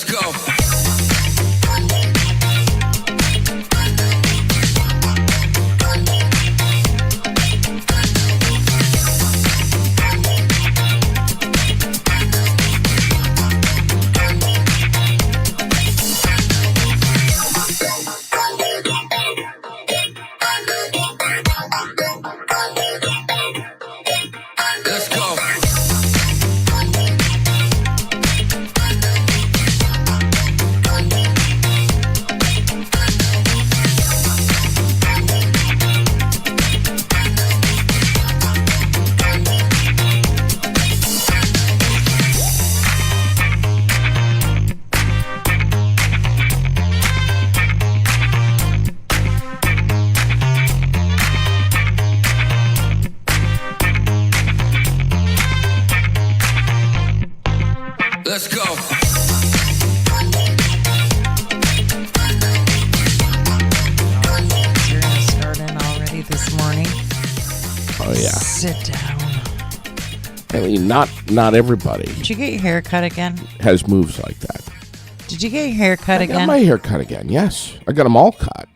Let's go. Let's go. Let's go. You're gonna start in already this morning. Oh yeah. Sit down. I mean, not everybody Did you get your hair cut again? has moves like that. Did you get your hair cut I got again? my hair cut again. Yes, I got them all cut.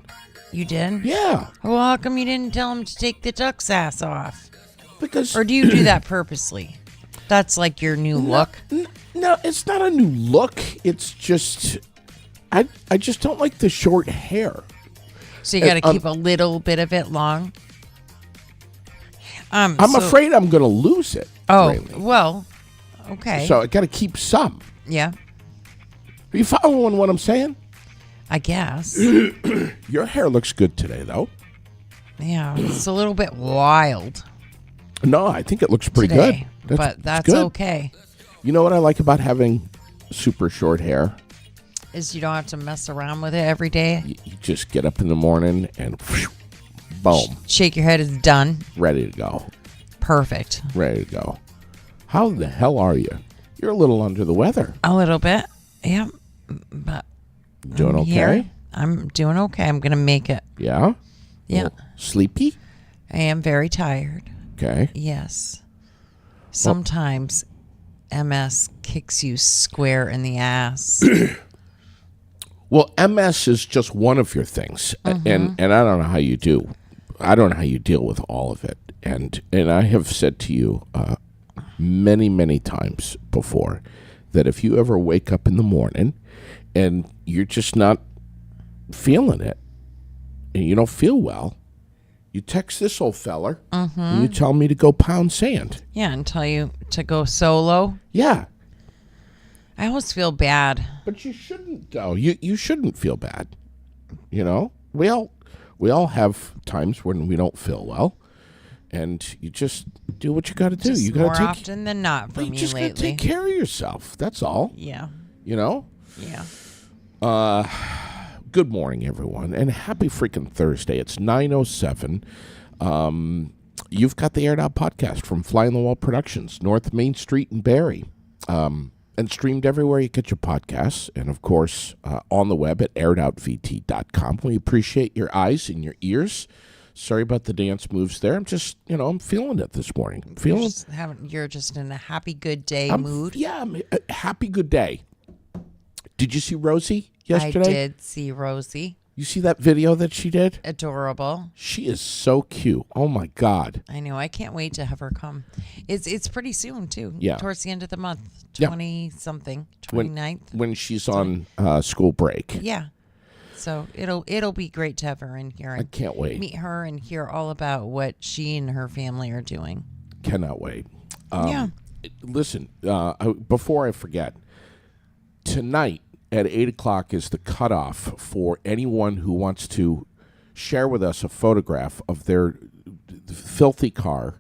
You did? Yeah, Well, how come you didn't tell him to take the duck's ass off? because Or do you do that purposely? That's like your new look. No, it's not a new look. It's just I just don't like the short hair. So you got to keep a little bit of it long. I'm so- afraid I'm going to lose it. Oh, Raylene. well, okay. So I got to keep some. Yeah, Are you following what I'm saying? I guess. Your hair looks good today, though. Yeah, it's a little bit wild No, I think it looks pretty today, good. but that's good. okay. You know what I like about having super short hair? Is you don't have to mess around with it every day. You just get up in the morning and boom, Shake your head, it's done. ready to go. Perfect. Ready to go. How the hell are you? You're a little under the weather. A little bit. Yeah. But Doing I'm okay? here. I'm doing okay. I'm going to make it. Yeah? Yeah. Little sleepy? I am very tired. Okay. Yes. Sometimes MS kicks you square in the ass. Well, MS is just one of your things. And I don't know how you do. I don't know how you deal with all of it. And I have said to you many, many times before that if you ever wake up in the morning and you're just not feeling it and you don't feel well, you text this old feller and you tell me to go pound sand. Yeah, and tell you to go solo. Yeah. I always feel bad. But you shouldn't, though. You shouldn't feel bad. You know, we all have times when we don't feel well, and you just do what you got to do. Just You more got to take. often than not for You me just got to lately. take care of yourself. That's all. Yeah. You know. Yeah. Good morning, everyone, and happy freaking Thursday. It's 9:07. You've got the Aired Out podcast from Fly on the Wall Productions, North Main Street in Barrie. And streamed everywhere you get your podcasts, and of course on the web at airedoutvt.com. We appreciate your eyes and your ears. Sorry about the dance moves there. I'm just, I'm feeling it this morning. I'm feeling. You're just in a happy, good day I'm- mood. Yeah, I'm a happy good day. Did you see Rosie yesterday? I did see Rosie. You see that video that she did? Adorable. She is so cute. Oh my God. I know. I can't wait to have her come. It's pretty soon too. Yeah. Towards the end of the month. Yeah. 20 something. When- 29th. When she's on school break. Yeah. So it'll be great to have her in here I and can't wait. meet her and hear all about what she and her family are doing. Cannot wait. Yeah. Listen, before I forget, tonight at 8 o'clock is the cutoff for anyone who wants to share with us a photograph of their filthy car.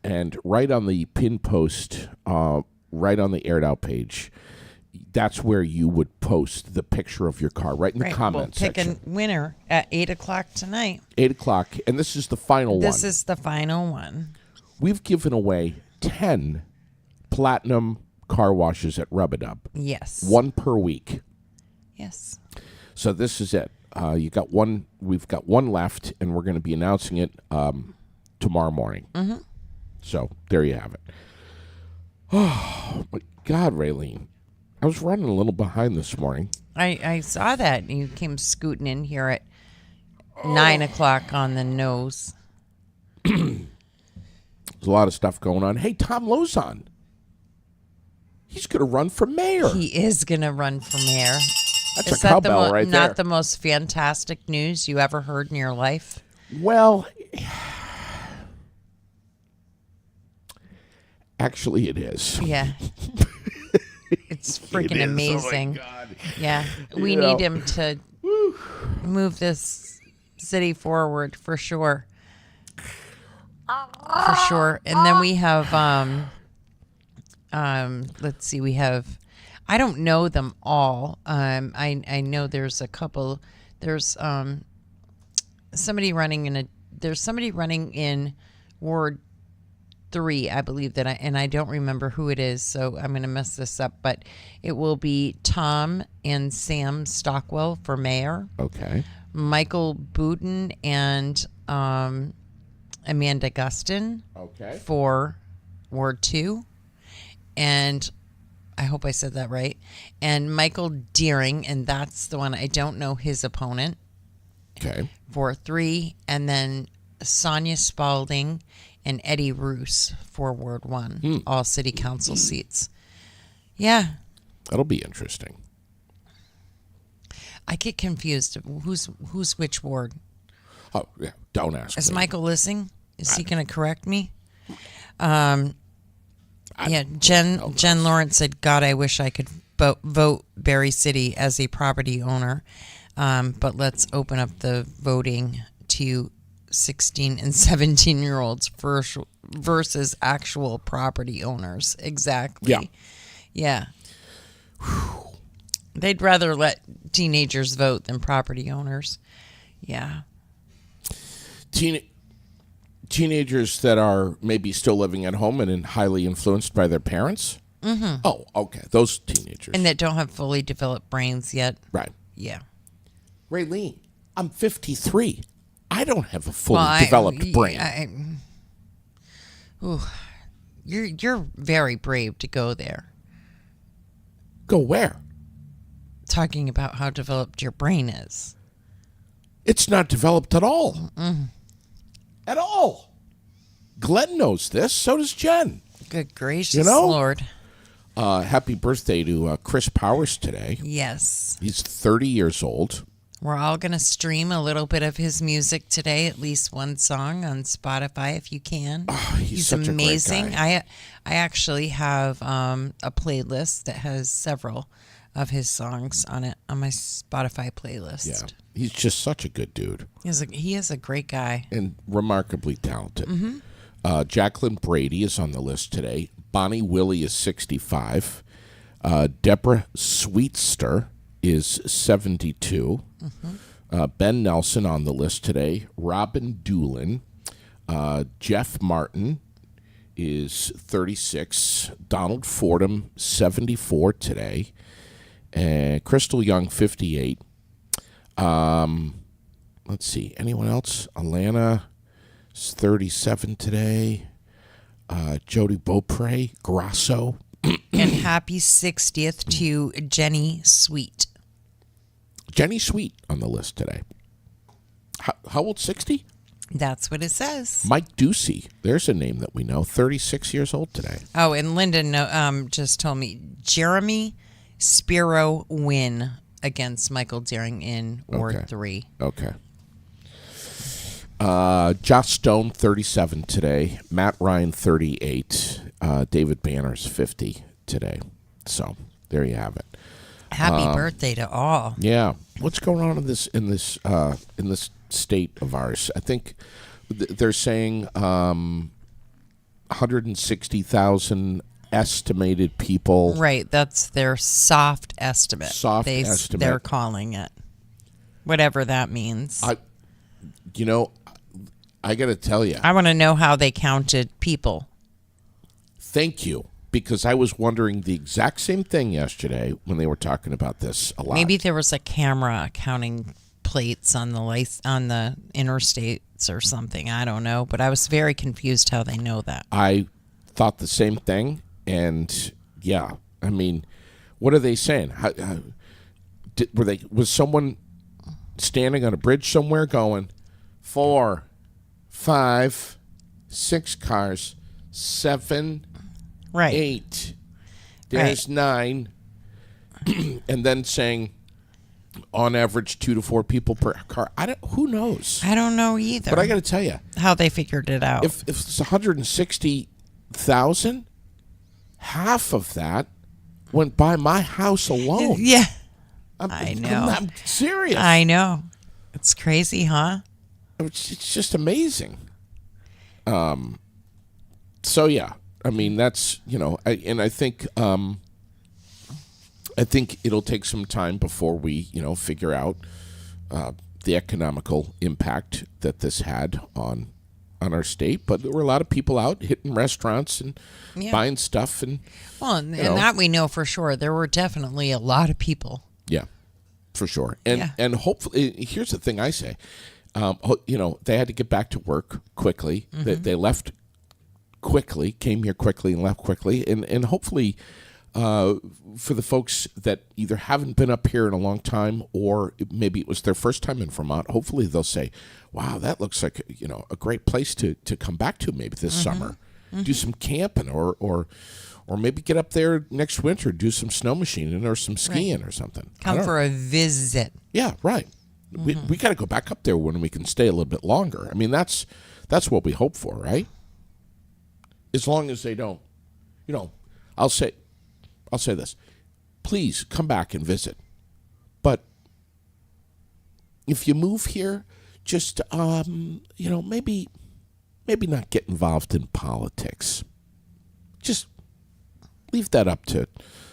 And right on the pin post, right on the Aired Out page, that's where you would post the picture of your car, right in the Right. comment We'll pick section. a winner at 8 o'clock tonight. 8 o'clock, and this is the final one. This is the final one. We've given away 10 platinum car washes at Rub-A-Dub. Yes. One per week. Yes. So this is it. You got one. We've got one left, and we're going to be announcing it tomorrow morning. So there you have it. Oh my God, Raylene, I was running a little behind this morning. I saw that. You came scooting in here at 9 o'clock on the nose. There's a lot of stuff going on. Hey, Tom Lozon. He's going to run for mayor. He is going to run for mayor. That's Is a that cowbell right there. not the most fantastic news you ever heard in your life? Well, actually, it is. Yeah. It's freaking It is. amazing. Oh, my God. Yeah. We You know. need him to move this city forward for sure. For sure. And then we have let's see, we have I don't know them all. I know there's a couple. There's somebody running in Ward 3, I believe and I don't remember who it is, so I'm going to mess this up, but it will be Tom and Sam Stockwell for mayor. Okay. Michael Buden and Amanda Gustin Okay. for Ward 2. And I hope I said that right. And Michael Deering, and that's the one, I don't know his opponent, Okay. for 3. And then Sonia Spalding and Eddie Roos for Ward 1, all city council seats. Yeah. That'll be interesting. I get confused. Who's which ward? Oh, yeah. Don't ask Is me. Michael listening? Is he going to correct me? Yeah, Jen Lawrence said, God, I wish I could vote Berry City as a property owner. But let's open up the voting to 16 and 17-year-olds versus actual property owners. Exactly. Yeah. Yeah. They'd rather let teenagers vote than property owners. Yeah. Teenagers that are maybe still living at home and highly influenced by their parents? Mm-hmm. Oh, okay. Those teenagers. And that don't have fully developed brains yet. Right. Yeah. Raylene, I'm 53. I don't have a fully developed brain. You're very brave to go there. Go where? Talking about how developed your brain is. It's not developed at all. Mm-mm. At all. Glenn knows this. So does Jen. Good gracious, Lord. Happy birthday to Chris Powers today. Yes. He's 30 years old. We're all going to stream a little bit of his music today, at least one song on Spotify if you can. Oh, he's such amazing. A great guy. I actually have a playlist that has several of his songs on it on my Spotify playlist. Yeah. He's just such a good dude. He is a great guy. And remarkably talented. Mm-hmm. Jacqueline Brady is on the list today. Bonnie Willie is 65. Deborah Sweetster is 72. Mm-hmm. Ben Nelson on the list today. Robin Doolin. Jeff Martin is 36. Donald Fordham, 74 today. Crystal Young, 58. Let's see. Anyone else? Alana is 37 today. Jody Beaupre, Grasso. And happy 60th to Jenny Sweet. Jenny Sweet on the list today. How old? 60? That's what it says. Mike Ducey. There's a name that we know. 36 years old today. Oh, and Linda just told me Jeremy Spiro win against Michael Deering in Ward 3. Okay. Josh Stone, 37 today. Matt Ryan, 38. David Banner's 50 today. So there you have it. Happy birthday to all. Yeah. What's going on in this state of ours? I think they're saying 160,000 estimated people. Right. That's their soft estimate. Estimate. They're calling it. Whatever that means. I got to tell you. I want to know how they counted people. Thank you. Because I was wondering the exact same thing yesterday when they were talking about this a lot. Maybe there was a camera counting plates on the interstates or something. I don't know. But I was very confused how they know that. I thought the same thing. And, yeah, I mean, What are they saying? Was someone standing on a bridge somewhere going 4, 5, 6 cars, 7, Right. 8, there's 9, and then saying on average 2 to 4 people per car. Who knows? I don't know either. But I got to tell you, how they figured it out. if it's 160,000, half of that went by my house alone. Yeah. I know. I'm serious. I know. It's crazy, huh? It's just amazing. So yeah, I mean that's I think it'll take some time before we figure out the economical impact that this had on our state. But there were a lot of people out hitting restaurants and buying stuff and that we know for sure. There were definitely a lot of people. Yeah, for sure. And hopefully, here's the thing I say. They had to get back to work quickly. Mm-hmm. They left quickly, came here quickly and left quickly. And hopefully for the folks that either haven't been up here in a long time or maybe it was their first time in Vermont, hopefully they'll say, wow, that looks like a great place to come back to maybe this summer. Mm-hmm. Do some camping or maybe get up there next winter, do some snow machining or some skiing or something. Come for a visit. Yeah, right. Mm-hmm. We got to go back up there when we can stay a little bit longer. I mean, that's what we hope for, right? As long as they don't, I'll say this. Please come back and visit. But if you move here, just maybe not get involved in politics. Just leave that up to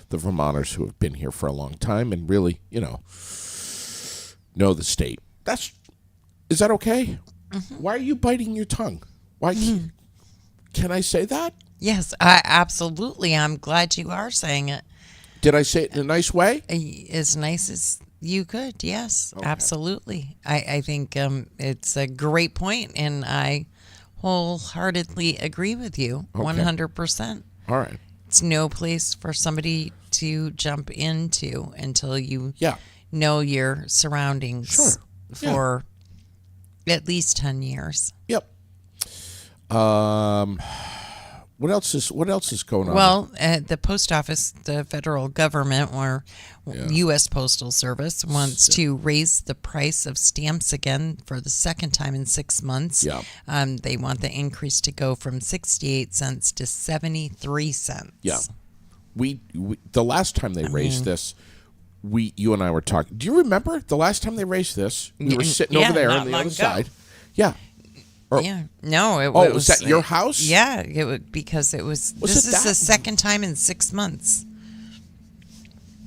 the Vermonters who have been here for a long time and really, know the state. Is that okay? Mm-hmm. Why are you biting your tongue? Why can I say that? Yes, absolutely. I'm glad you are saying it. Did I say it in a nice way? As nice as you could, yes, okay. Absolutely. I think it's a great point, and I wholeheartly agree with you, 100%. All right. It's no place for somebody to jump into until you know your surroundings for at least 10 years. Yep. What else is going on? Well, at the post office, the federal government or U.S. Postal Service wants to raise the price of stamps again for the second time in 6 months. Yeah. They want the increase to go from 68 cents to 73 cents. Yeah. We the last time they raised this, you and I were talking. Do you remember the last time they raised this? We were sitting over there on the other side. Yeah. No. It was that your house? Yeah, because it was. This is the second time in 6 months.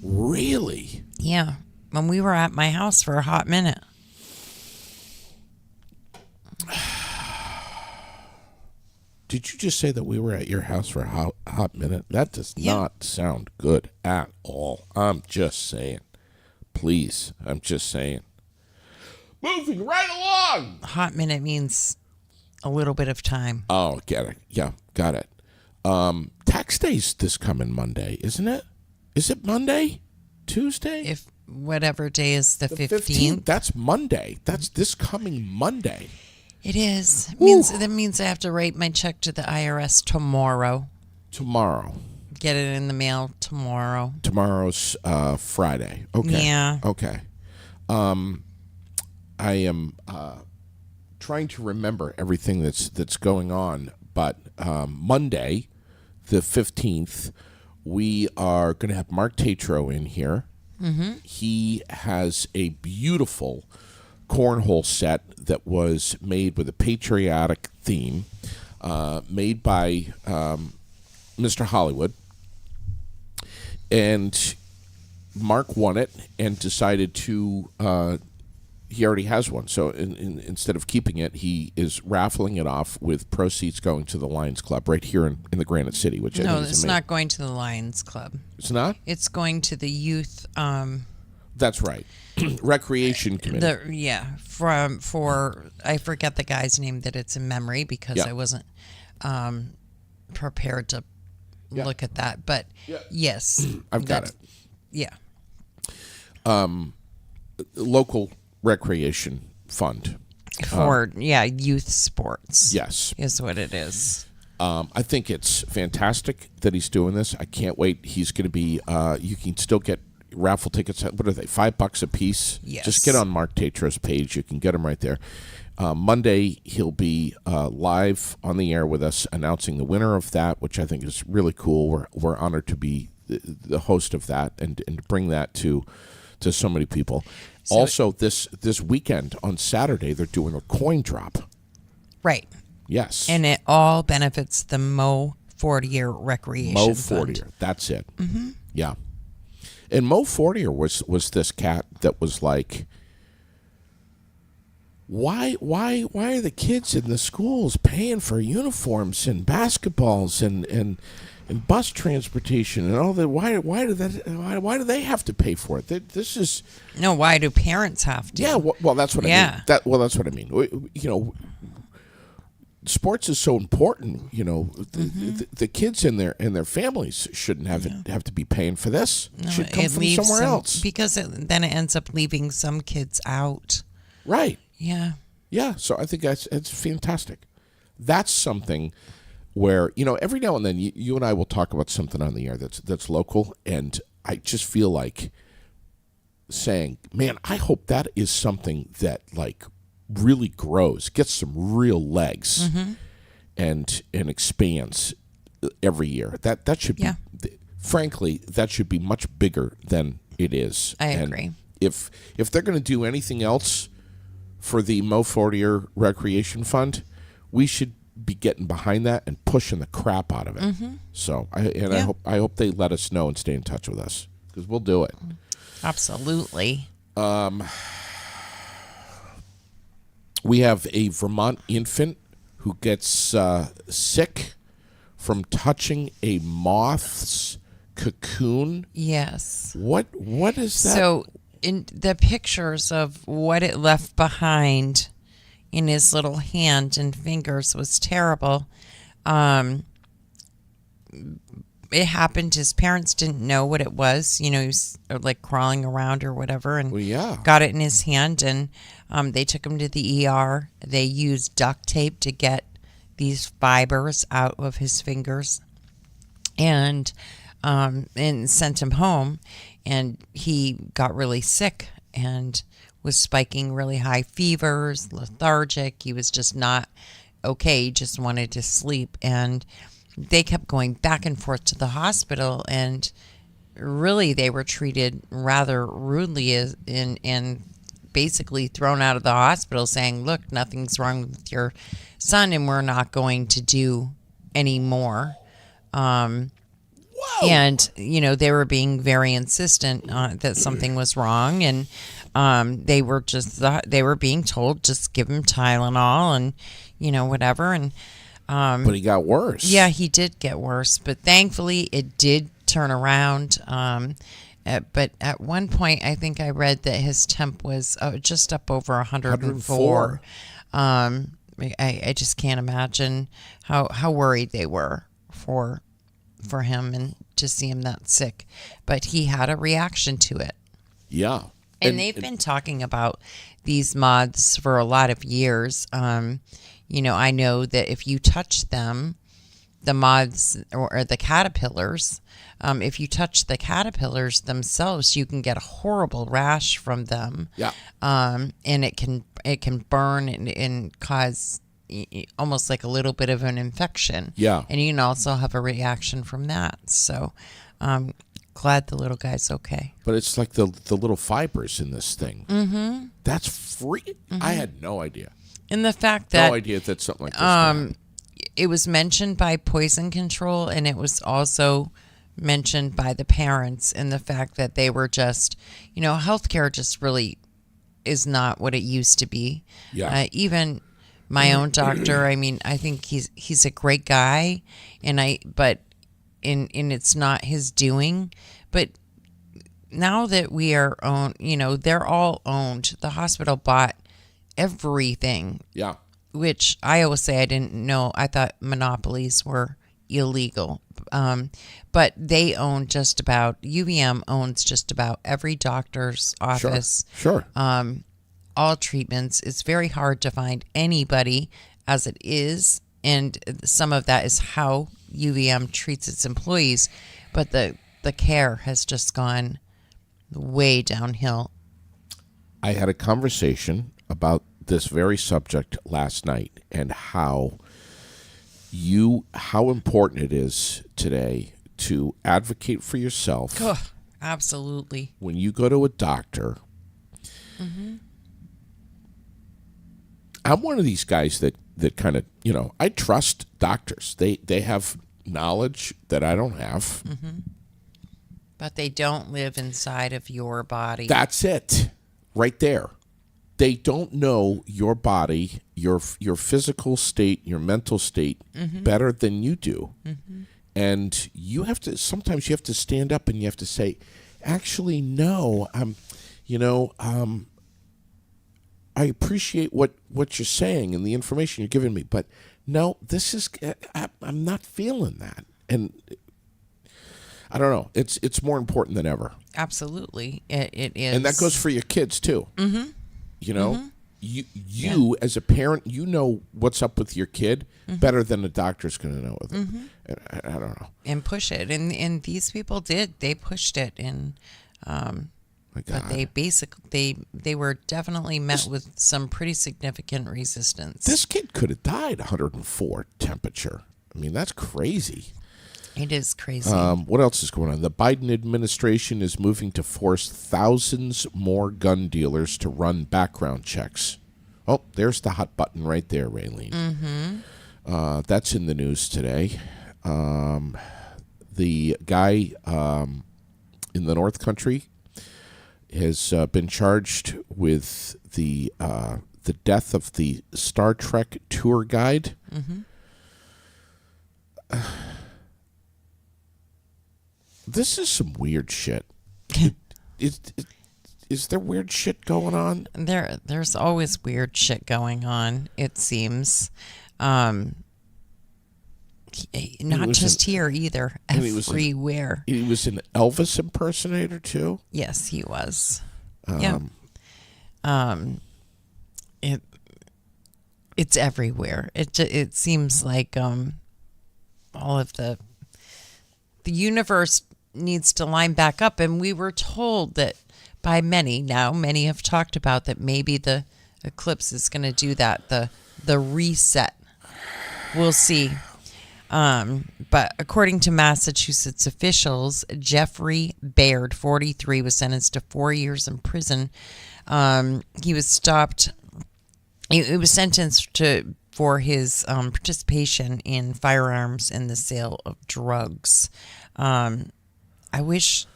Really? Yeah, when we were at my house for a hot minute. Did you just say that we were at your house for a hot minute? That does not sound good at all. I'm just saying. Please, I'm just saying. Moving right along. Hot minute means a little bit of time. Oh, get it. Yeah, got it. Tax day's this coming Monday, isn't it? Is it Monday? Tuesday? If whatever day is the 15th. That's Monday. That's this coming Monday. It is. That means I have to write my check to the IRS tomorrow. Tomorrow. Get it in the mail tomorrow. Tomorrow's Friday. Okay. Yeah. Okay. I am trying to remember everything that's going on, but Monday, the 15th, we are going to have Mark Tatro in here. Mm-hmm. He has a beautiful cornhole set that was made with a patriotic theme, made by Mr. Hollywood. And Mark won it and decided to... he already has one, so instead of keeping it, he is raffling it off with proceeds going to the Lions Club right here in the Granite City. Which I think is it's amazing. not going to the Lions Club. It's not? It's going to the youth... That's right. Recreation Committee. For I forget the guy's name that it's in memory because I wasn't prepared to look at that. But yes. I've got it. Yeah. Local recreation fund. For youth sports. Yes. Is what it is. I think it's fantastic that he's doing this. I can't wait. He's going to be. You can still get raffle tickets. What are they? $5 a piece. Yes. Just get on Mark Tetra's page. You can get them right there. Monday he'll be live on the air with us announcing the winner of that, which I think is really cool. We're honored to be the host of that and to bring that to so many people. So also, this weekend on Saturday they're doing a coin drop. Right. Yes. And it all benefits the Mo Fortier Recreation Mo Fund. Fortier. That's it. Mm-hmm. Yeah. And Mo Fortier was this cat that was like, why are the kids in the schools paying for uniforms and basketballs and bus transportation and all that? Why do they have to pay for it? This is No, why do parents have to? yeah. Well, that's what I mean. That's what I mean. Sports is so important. The kids and their families shouldn't have to be paying for this. No, it should come from leaves somewhere some- else. Because then it ends up leaving some kids out. Right. Yeah. Yeah. So I think it's fantastic. That's something where every now and then you and I will talk about something on the air that's local, and I just feel like saying, man, I hope that is something that like really grows, gets some real legs, and expands every year. That should be, frankly, that should be much bigger than it is. I And agree. If they're going to do anything else for the Mo Fortier Recreation Fund, we should be getting behind that and pushing the crap out of it. So I hope they let us know and stay in touch with us, because we'll do it. Absolutely. We have a Vermont infant who gets sick from touching a moth's cocoon. Yes. What is that? So in the pictures of what it left behind in his little hand and fingers was terrible. It happened. His parents didn't know what it was. He was like crawling around or whatever, and got it in his hand. And they took him to the ER. They used duct tape to get these fibers out of his fingers, and sent him home. And he got really sick and was spiking really high fevers, lethargic. He was just not okay. He just wanted to sleep. And they kept going back and forth to the hospital, and really they were treated rather rudely and basically thrown out of the hospital, saying, look, nothing's wrong with your son and we're not going to do any more. And, they were being very insistent that something was wrong. And they were being told, just give him Tylenol and, whatever. And but he got worse. yeah, he did get worse. But thankfully, it did turn around. But at one point, I think I read that his temp was just up over 104. I just can't imagine how worried they were for him and to see him that sick. But he had a reaction to it. Yeah. And they've been talking about these moths for a lot of years. I know that if you touch them, the moths or the caterpillars, if you touch the caterpillars themselves, you can get a horrible rash from them. Yeah. And it can burn and cause almost like a little bit of an infection. Yeah. And you can also have a reaction from that. So glad the little guy's okay. But it's like the little fibers in this thing. Mm-hmm. That's free. Mm-hmm. I had no idea. And the fact that no idea that something like this it was mentioned by Poison Control, and it was also mentioned by the parents, and the fact that they were just, healthcare just really is not what it used to be. Yeah. Even my own doctor, I think he's a great guy, and it's not his doing. But now that we are owned, they're all owned. The hospital bought everything. Yeah. Which I always say I didn't know. I thought monopolies were illegal. But they own just about, UVM owns just about every doctor's office. Sure. All treatments. It's very hard to find anybody as it is, and some of that is how UVM treats its employees, but the care has just gone way downhill. I had a conversation about this very subject last night, and how important it is today to advocate for yourself. Ugh, absolutely. When you go to a doctor, I'm one of these guys that kind of, I trust doctors. They have knowledge that I don't have. But they don't live inside of your body. That's it, right there. They don't know your body, your physical state, your mental state better than you do. And sometimes you have to stand up and you have to say, actually, no, I appreciate what you're saying and the information you're giving me, but no, I'm not feeling that. And I don't know. It's more important than ever. Absolutely, it is. And that goes for your kids too. You as a parent, you know what's up with your kid better than the doctor's going to know with it. I don't know. And push it, and these people did. They pushed it, and My God. but they were definitely met with some pretty significant resistance. This kid could have died 104 temperature. I mean, that's crazy. It is crazy. What else is going on? The Biden administration is moving to force thousands more gun dealers to run background checks. Oh, there's the hot button right there, Raylene. That's in the news today. The guy in the North Country has been charged with the death of the Star Trek tour guide. This is some weird shit. Is there weird shit going on? There's always weird shit going on, it seems. Not just here either. Everywhere. He was an Elvis impersonator too? Yes, he was. It's everywhere. It seems like all of the universe needs to line back up, and we were told that by many have talked about that maybe the eclipse is going to do that, the reset. We'll see. But according to Massachusetts officials, Jeffrey Baird, 43, was sentenced to 4 years in prison. He was stopped. He was sentenced for his participation in firearms and the sale of drugs. I wish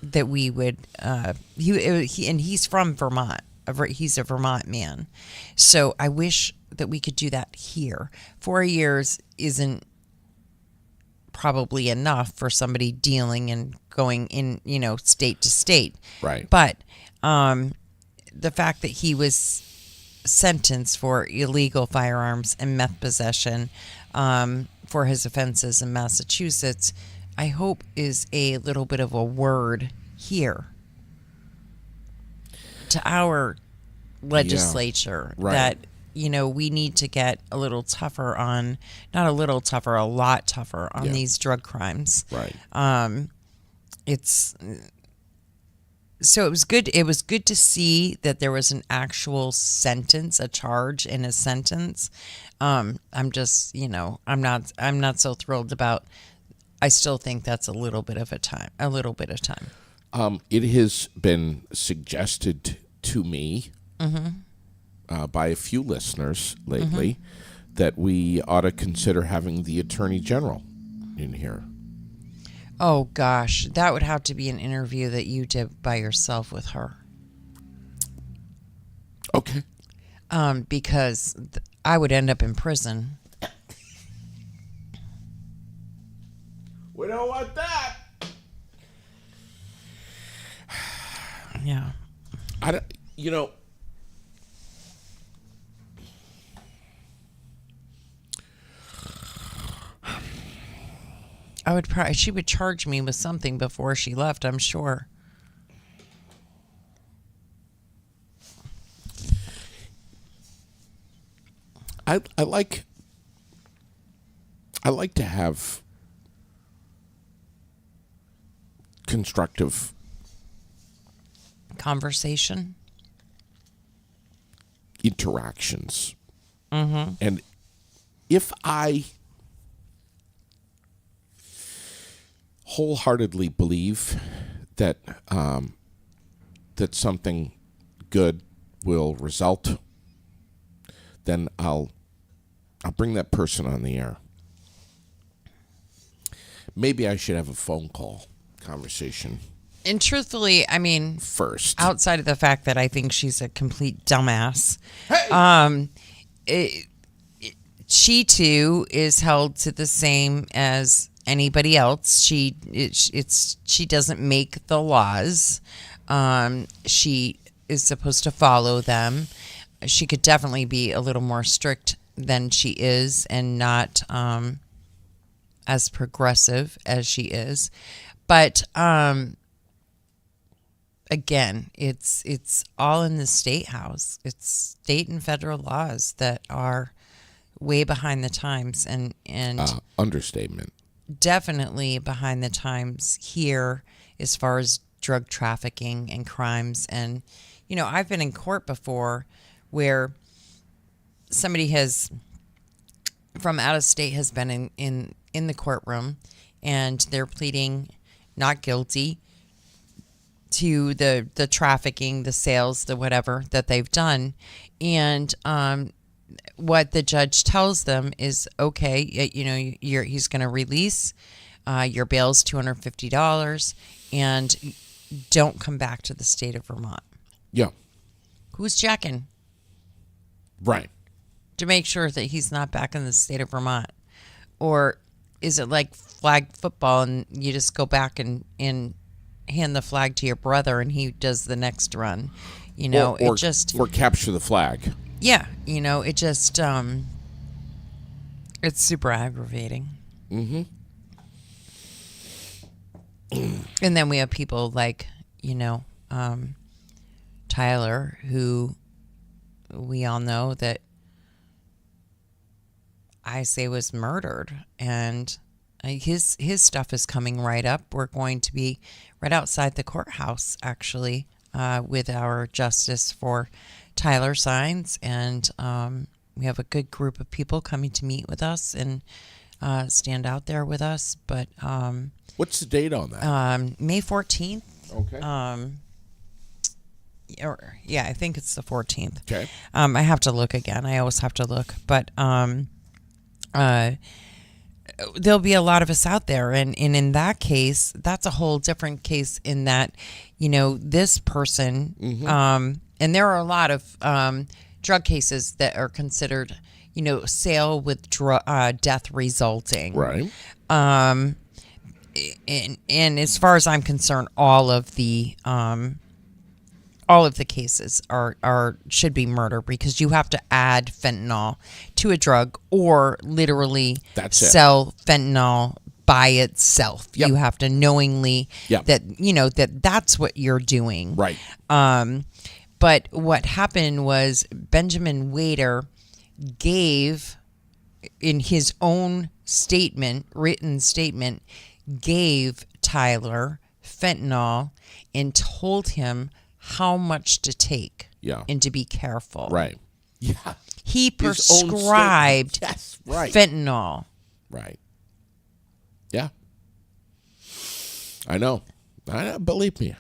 that we would. He's from Vermont. He's a Vermont man, so I wish that we could do that here. 4 years isn't probably enough for somebody dealing and going in, state to state. Right. But the fact that he was sentenced for illegal firearms and meth possession for his offenses in Massachusetts, I hope is a little bit of a word here to our legislature that we need to get a little tougher on, not a little tougher, a lot tougher on these drug crimes. Right. So it was good. It was good to see that there was an actual sentence, a charge in a sentence. I'm just, I'm not so thrilled about. I still think that's a little bit of time. It has been suggested to me by a few listeners lately that we ought to consider having the Attorney General in here. Oh, gosh. That would have to be an interview that you did by yourself with her. Okay. Because I would end up in prison. We don't want that. Yeah. I don't, She would charge me with something before she left, I'm sure. I like to have constructive Conversation. interactions. And if I wholeheartedly believe that that something good will result, then I'll bring that person on the air. Maybe I should have a phone call conversation And truthfully, I mean, first. outside of the fact that I think she's a complete dumbass, she too is held to the same as anybody else. She doesn't make the laws. She is supposed to follow them. She could definitely be a little more strict than she is, and not as progressive as she is. But again, it's all in the state house. It's state and federal laws that are way behind the times, and Understatement. definitely behind the times here as far as drug trafficking and crimes. And I've been in court before where somebody has from out of state has been in the courtroom, and they're pleading not guilty to the trafficking, the sales, the whatever that they've done. And what the judge tells them is, okay, he's going to release your bail's $250, and don't come back to the state of Vermont. Yeah. Who's checking Right. to make sure that he's not back in the state of Vermont? Or is it like flag football and you just go back and hand the flag to your brother and he does the next run? Or it just... or capture the flag. Yeah, it just... it's super aggravating. Mm-hmm. And then we have people like, Tyler, who we all know that I say was murdered, and his stuff is coming right up. We're going to be right outside the courthouse, actually, with our justice for Tyler signs, and we have a good group of people coming to meet with us and stand out there with us. But what's the date on that? May 14th. Okay. I think it's the 14th. Okay. I have to look again. I always have to look, but there'll be a lot of us out there, and in that case, that's a whole different case. In that, this person, and there are a lot of drug cases that are considered, sale with death resulting. Right. And as far as I'm concerned, all of the cases should be murder, because you have to add fentanyl to a drug, or literally sell fentanyl by itself. Yep. You have to knowingly Yep. that's what you're doing. Right. But what happened was Benjamin Wader gave, in his own written statement, gave Tyler fentanyl and told him how much to take. Yeah. And to be careful. Right. Yeah. He His own prescribed statement. Yes. Right. fentanyl. Right. Yeah. I know. Believe me.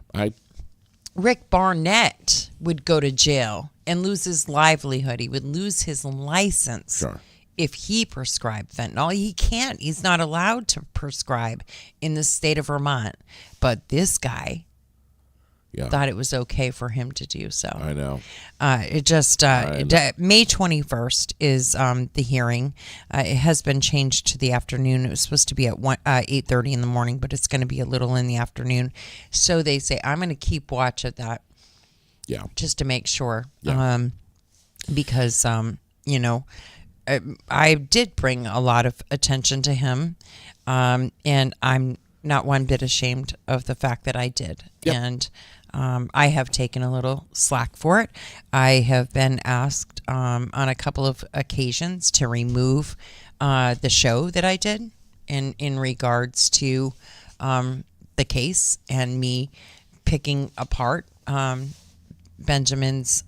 Rick Barnett would go to jail and lose his livelihood. He would lose his license. Sure. If he prescribed fentanyl. He can't. He's not allowed to prescribe in the state of Vermont. But this guy thought it was okay for him to do so. I know. It just May 21st is the hearing. It has been changed to the afternoon. It was supposed to be at 8:30 in the morning, but it's going to be a little in the afternoon. So they say, I'm going to keep watch of that. Yeah. Just to make sure. Yeah. Because I did bring a lot of attention to him, and I'm not one bit ashamed of the fact that I did. Yep. And I have taken a little slack for it. I have been asked on a couple of occasions to remove the show that I did in regards to the case and me picking apart Benjamin's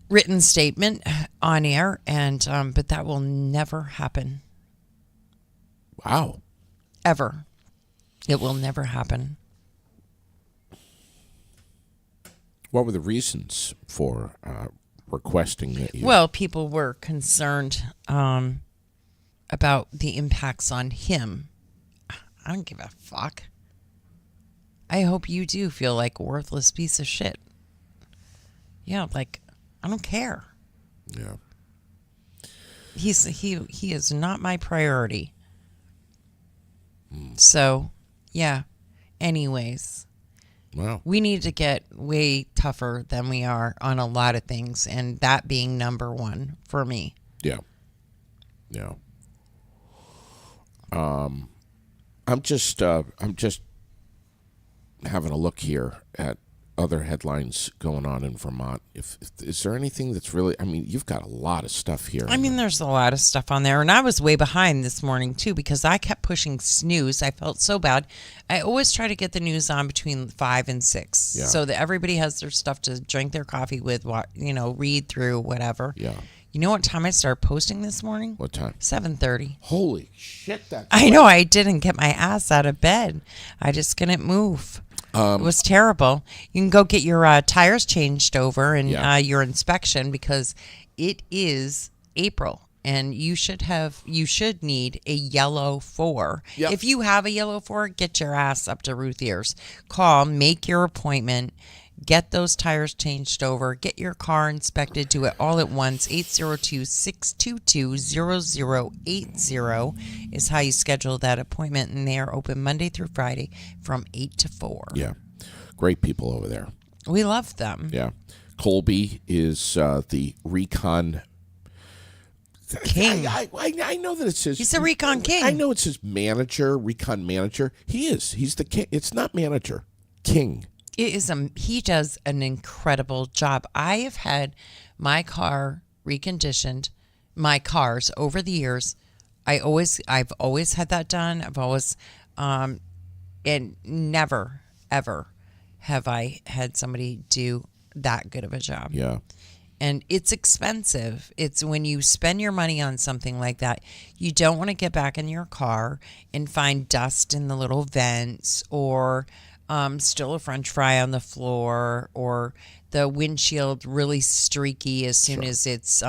written statement on air, and but that will never happen. Wow. Ever. It will never happen. What were the reasons for requesting that you? Well, people were concerned about the impacts on him. I don't give a fuck. I hope you do feel like a worthless piece of shit. Yeah, like, I don't care. Yeah. He is not my priority. So, yeah. Anyways, Wow. we need to get way tougher than we are on a lot of things, and that being number one for me. Yeah. Yeah. I'm just having a look here at other headlines going on in Vermont. If is there anything that's really? I mean, you've got a lot of stuff here. I mean, there's a lot of stuff on there, and I was way behind this morning too because I kept pushing snooze. I felt so bad. I always try to get the news on between 5 and 6, so that everybody has their stuff to drink their coffee with, read through, whatever. Yeah. You know what time I started posting this morning? What time? 7:30. Holy shit! I know. I didn't get my ass out of bed. I just couldn't move. It was terrible. You can go get your tires changed over and your inspection because it is April and you should need a yellow 4. Yep. If you have a yellow 4, get your ass up to Ruth Ears. Call, make your appointment, get those tires changed over, get your car inspected, do it all at once. 802-622-0080 is how you schedule that appointment, and they are open Monday through Friday from 8 to 4. Yeah. Great people over there. We love them. Yeah. Colby is the Recon King. I know that it's his. He's the Recon King. I know it's his manager, Recon manager. He is. He's the king. It's not manager. King. It is he does an incredible job. I have had my car reconditioned, my cars over the years. I've always had that done. I've always, and never ever have I had somebody do that good of a job. Yeah. And it's expensive. It's when you spend your money on something like that, you don't want to get back in your car and find dust in the little vents or still a French fry on the floor or the windshield really streaky as soon as it's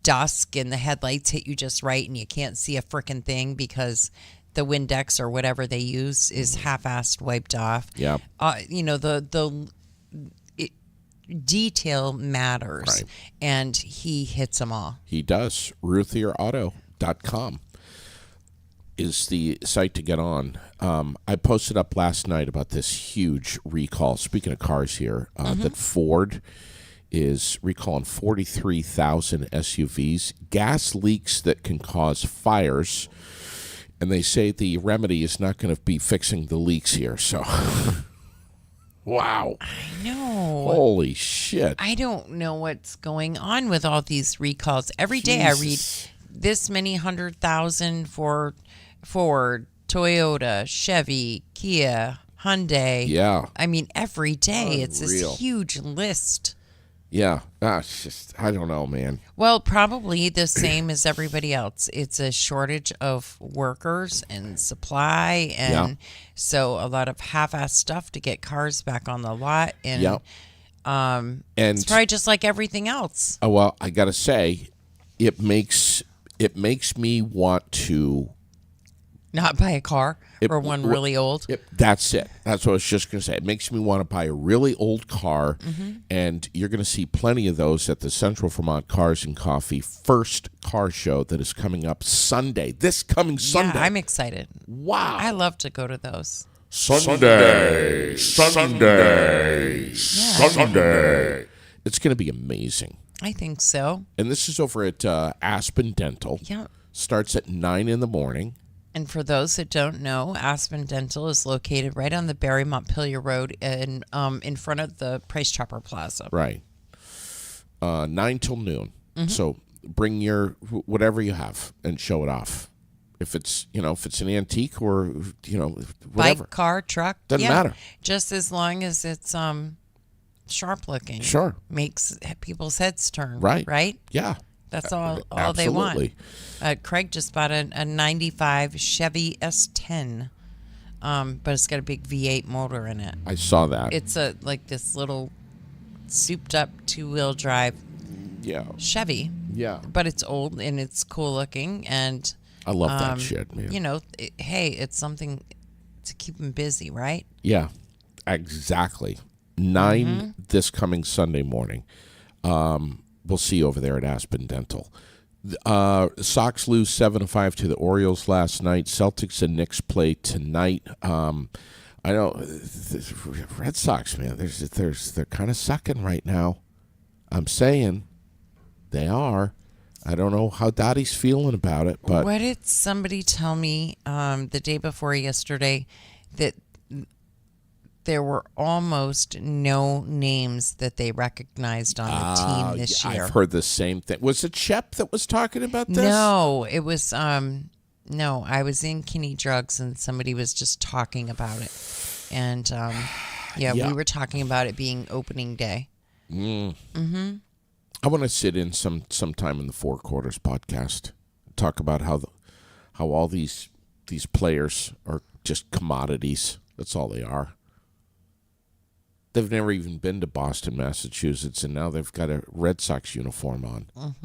dusk and the headlights hit you just right and you can't see a frickin' thing because the Windex or whatever they use is half-assed wiped off. Yeah. The detail matters, Right. and he hits them all. He does. RuthierAuto.com is the site to get on. I posted up last night about this huge recall. Speaking of cars here, that Ford is recalling 43,000 SUVs. Gas leaks that can cause fires. And they say the remedy is not going to be fixing the leaks here. So, wow. I know. Holy shit. I don't know what's going on with all these recalls. Every day I read this many 100,000 for Ford, Toyota, Chevy, Kia, Hyundai. Yeah. I mean, every day it's Unreal. this huge list. Yeah. It's just, I don't know, man. Well, probably the same as everybody else. It's a shortage of workers and supply, and so a lot of half-assed stuff to get cars back on the lot. And And it's probably just like everything else. oh, well, I got to say, it makes me want to. Not buy a car or one really old. That's it. That's what I was just going to say. It makes me want to buy a really old car, and you're going to see plenty of those at the Central Vermont Cars and Coffee first car show that is coming up Sunday. This coming Sunday. Yeah, I'm excited. Wow. I love to go to those. Sunday. It's going to be amazing. I think so. And this is over at Aspen Dental. Yeah. Starts at 9 in the morning. And for those that don't know, Aspen Dental is located right on the Barry Montpelier Road in front of the Price Chopper Plaza. Right. 9 till noon. Mm-hmm. So bring your whatever you have and show it off. If it's an antique or whatever. Bike, car, truck. Doesn't matter. Just as long as it's sharp looking. Sure. Makes people's heads turn. Right. Right? Yeah. That's all they want. Absolutely. Craig just bought a 95 Chevy S10, but it's got a big V8 motor in it. I saw that. It's this little souped-up two-wheel drive yeah. Chevy, Yeah. but it's old and it's cool looking, and I love that shit, man. Hey, it's something to keep him busy, right? Yeah. Exactly. 9 this coming Sunday morning. We'll see you over there at Aspen Dental. Sox lose 7-5 to the Orioles last night. Celtics and Knicks play tonight. I know the Red Sox, man. They're kind of sucking right now. I'm saying they are. I don't know how Dottie's feeling about it, but What did somebody tell me the day before yesterday that there were almost no names that they recognized on the team this year? I've heard the same thing. Was it Shep that was talking about this? No, it was no, I was in Kinney Drugs and somebody was just talking about it. And Yeah. we were talking about it being opening day. I want to sit in sometime in the Four Quarters podcast, talk about how all these players are just commodities. That's all they are. They've never even been to Boston, Massachusetts, and now they've got a Red Sox uniform on.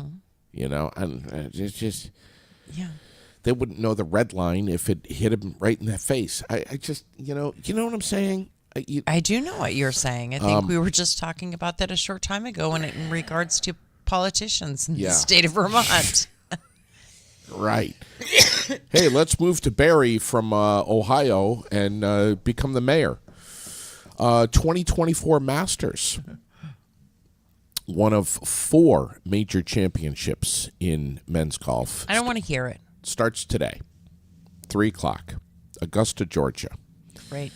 And it's just they wouldn't know the red line if it hit them right in the face. I just you know what I'm saying. I do know what you're saying. I think we were just talking about that a short time ago in regards to politicians in the state of Vermont. Right. Hey, let's move to Barry from Ohio and become the mayor. 2024 Masters. One of 4 major championships in men's golf. I don't want to hear it. Starts today, 3 o'clock, Augusta, Georgia. Right.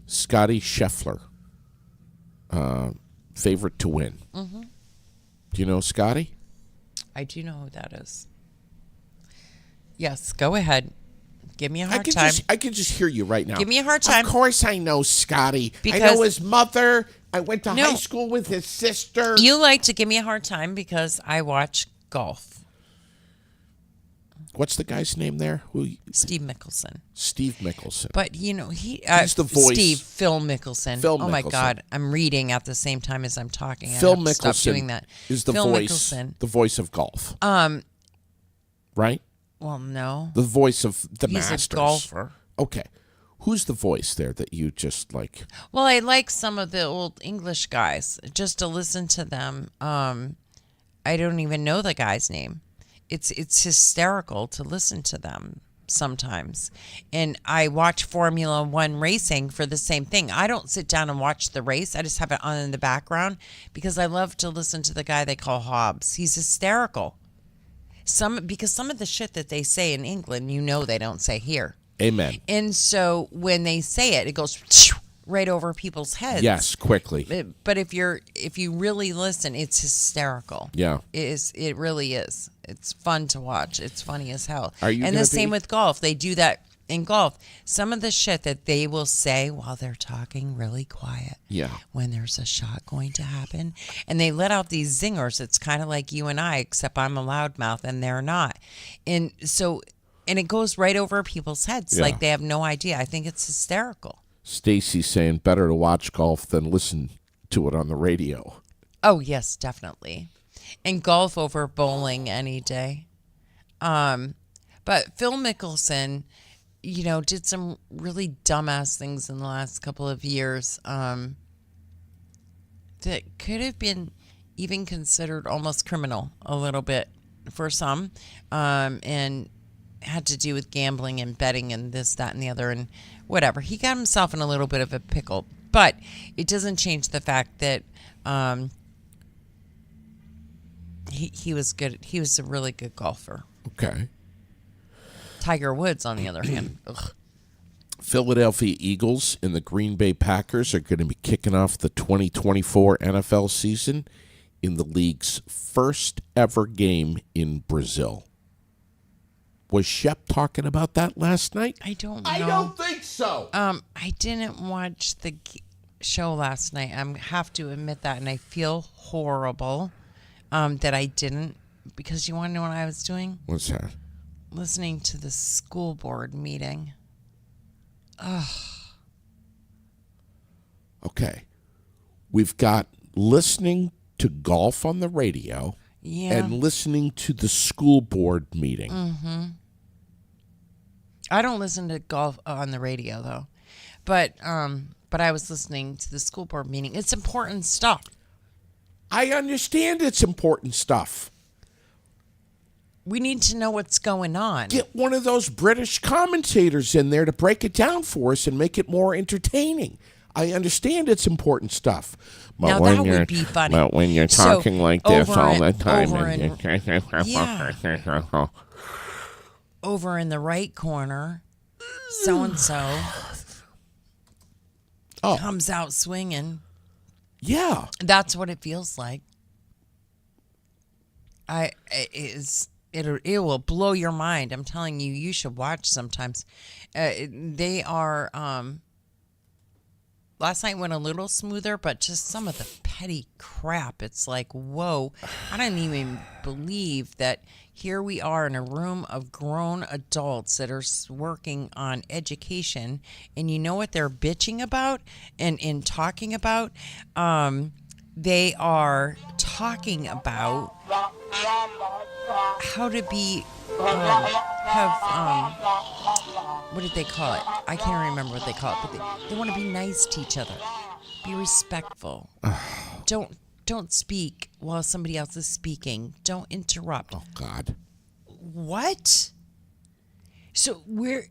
Scotty Scheffler, favorite to win. Do you know Scotty? I do know who that is. Yes, go ahead. Give me a hard time. I can just hear you right now. Give me a hard time. Of course I know Scotty. I Because- know his mother. I went to high school with his sister. You like to give me a hard time because I watch golf. What's the guy's name there? Steve Mickelson. Steve Mickelson. But, he's the voice. Phil Mickelson. Phil Oh, my Mickelson. God. I'm reading at the same time as I'm talking. Phil I have to stop doing Mickelson that. is the Phil voice. Mickelson. The voice of golf. Right? Well, no. The voice of the He's Masters. a golfer. Okay. Who's the voice there that you just like? Well, I like some of the old English guys just to listen to them. I don't even know the guy's name. It's hysterical to listen to them sometimes. And I watch Formula One racing for the same thing. I don't sit down and watch the race. I just have it on in the background because I love to listen to the guy they call Hobbs. He's hysterical. Because some of the shit that they say in England, they don't say here. Amen. And so when they say it, it goes right over people's heads. Yes, quickly. But if you really listen, it's hysterical. Yeah. It really is. It's fun to watch. It's funny as hell. Are you and gonna the same be- with golf. They do that in golf. Some of the shit that they will say while they're talking really quiet. Yeah. When there's a shot going to happen. And they let out these zingers. It's kind of like you and I, except I'm a loudmouth and they're not. And it goes right over people's heads. Yeah. Like they have no idea. I think it's hysterical. Stacy's saying better to watch golf than listen to it on the radio. Oh, yes, definitely. And golf over bowling any day. But Phil Mickelson, did some really dumbass things in the last couple of years that could have been even considered almost criminal a little bit for some, and had to do with gambling and betting and this, that, and the other, and whatever. He got himself in a little bit of a pickle, but it doesn't change the fact that He was good. He was a really good golfer. Okay. Tiger Woods, on the other hand, ugh. Philadelphia Eagles and the Green Bay Packers are going to be kicking off the 2024 NFL season in the league's first ever game in Brazil. Was Shep talking about that last night? I don't know. I don't think so. I didn't watch the show last night. I have to admit that, and I feel horrible that I didn't. Because you want to know what I was doing? What's that? Listening to the school board meeting. Ugh. Okay. We've got listening to golf on the radio Yeah. and listening to the school board meeting. I don't listen to golf on the radio though, but I was listening to the school board meeting. It's important stuff. I understand it's important stuff. We need to know what's going on. Get one of those British commentators in there to break it down for us and make it more entertaining. I understand it's important stuff. But Now when that you're- would be funny. But when you're So, talking like this over all in- the time. over and Over in the right corner, so and so Oh. comes out swinging. Yeah. That's what it feels like. It will blow your mind. I'm telling you, you should watch sometimes. They are. Last night went a little smoother, but just some of the petty crap. It's like, whoa! I don't even believe that here we are in a room of grown adults that are working on education, and you know what they're bitching about and talking about. They are talking about how to be what did they call it? I can't remember what they call it, but they want to be nice to each other, be respectful. Don't speak while somebody else is speaking. Don't interrupt. Oh, God. What? So you're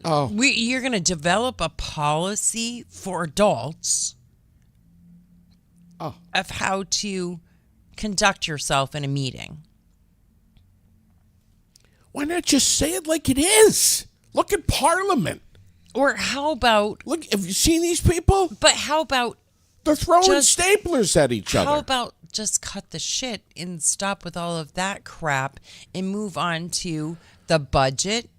Oh. going to develop a policy for adults Oh. of how to conduct yourself in a meeting. Why not just say it like it is? Look at Parliament. Or how about, Look, have you seen these people? but how about, They're throwing Just- staplers at each how other. about just cut the shit and stop with all of that crap and move on to the budget,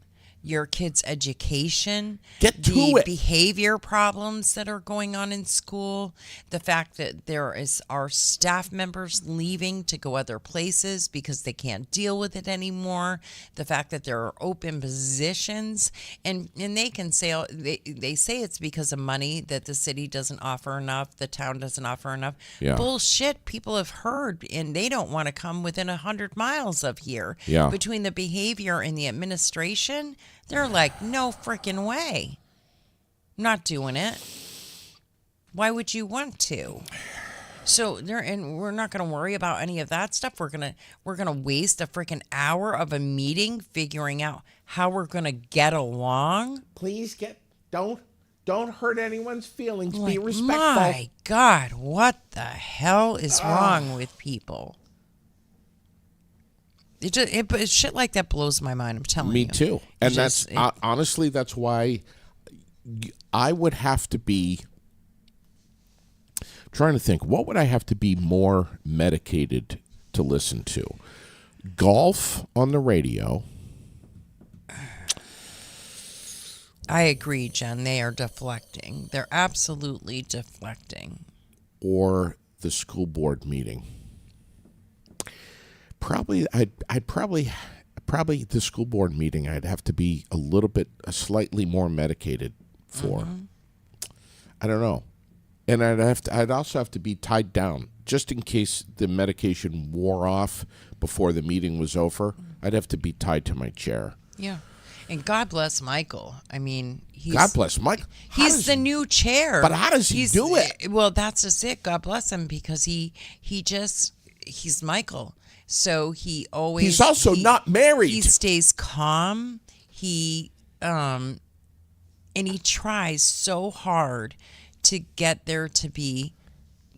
your kids' education, Get to the it. behavior problems that are going on in school, the fact that there are staff members leaving to go other places because they can't deal with it anymore, the fact that there are open positions, and they can say they say it's because of money, that the city doesn't offer enough, the town doesn't offer enough. Yeah. Bullshit. People have heard, and they don't want to come within 100 miles of here. Yeah. Between the behavior and the administration, they're like, no freaking way. I'm not doing it. Why would you want to? So we're not going to worry about any of that stuff. We're gonna waste a freaking hour of a meeting figuring out how we're gonna get along. Please don't hurt anyone's feelings. Be Like, respectful. my God, what the hell is wrong with people? It's shit like that blows my mind. I'm telling Me you. too. And Just- honestly, that's why I would have to be trying to think, what would I have to be more medicated to listen to? Golf on the radio. I agree, Jen. They are deflecting. They're absolutely deflecting. Or the school board meeting. Probably the school board meeting I'd have to be slightly more medicated for. I don't know. And I'd also have to be tied down just in case the medication wore off before the meeting was over. I'd have to be tied to my chair. Yeah. And God bless Michael. I mean, God bless Mike. He's the new chair. But how does he do it? Well, that's just it. God bless him, because he's Michael. So He's also not married. He stays calm. And he tries so hard to get there to be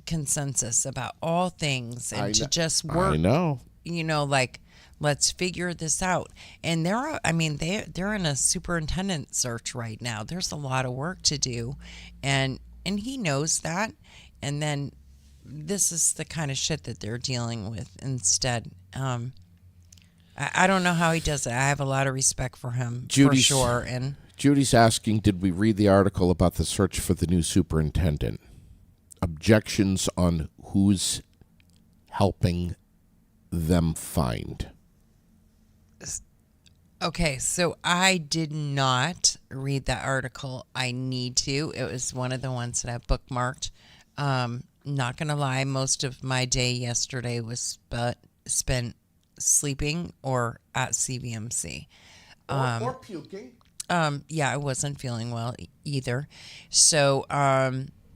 consensus about all things and to just work I know. like let's figure this out. And they're in a superintendent search right now. There's a lot of work to do, and he knows that. And then this is the kind of shit that they're dealing with instead. I don't know how he does it. I have a lot of respect for him, for sure. And Judy's asking, did we read the article about the search for the new superintendent? Objections on who's helping them find. Okay, so I did not read that article. I need to. It was one of the ones that I bookmarked. Not going to lie, most of my day yesterday was spent sleeping or at CVMC. Or puking. Yeah, I wasn't feeling well either. So,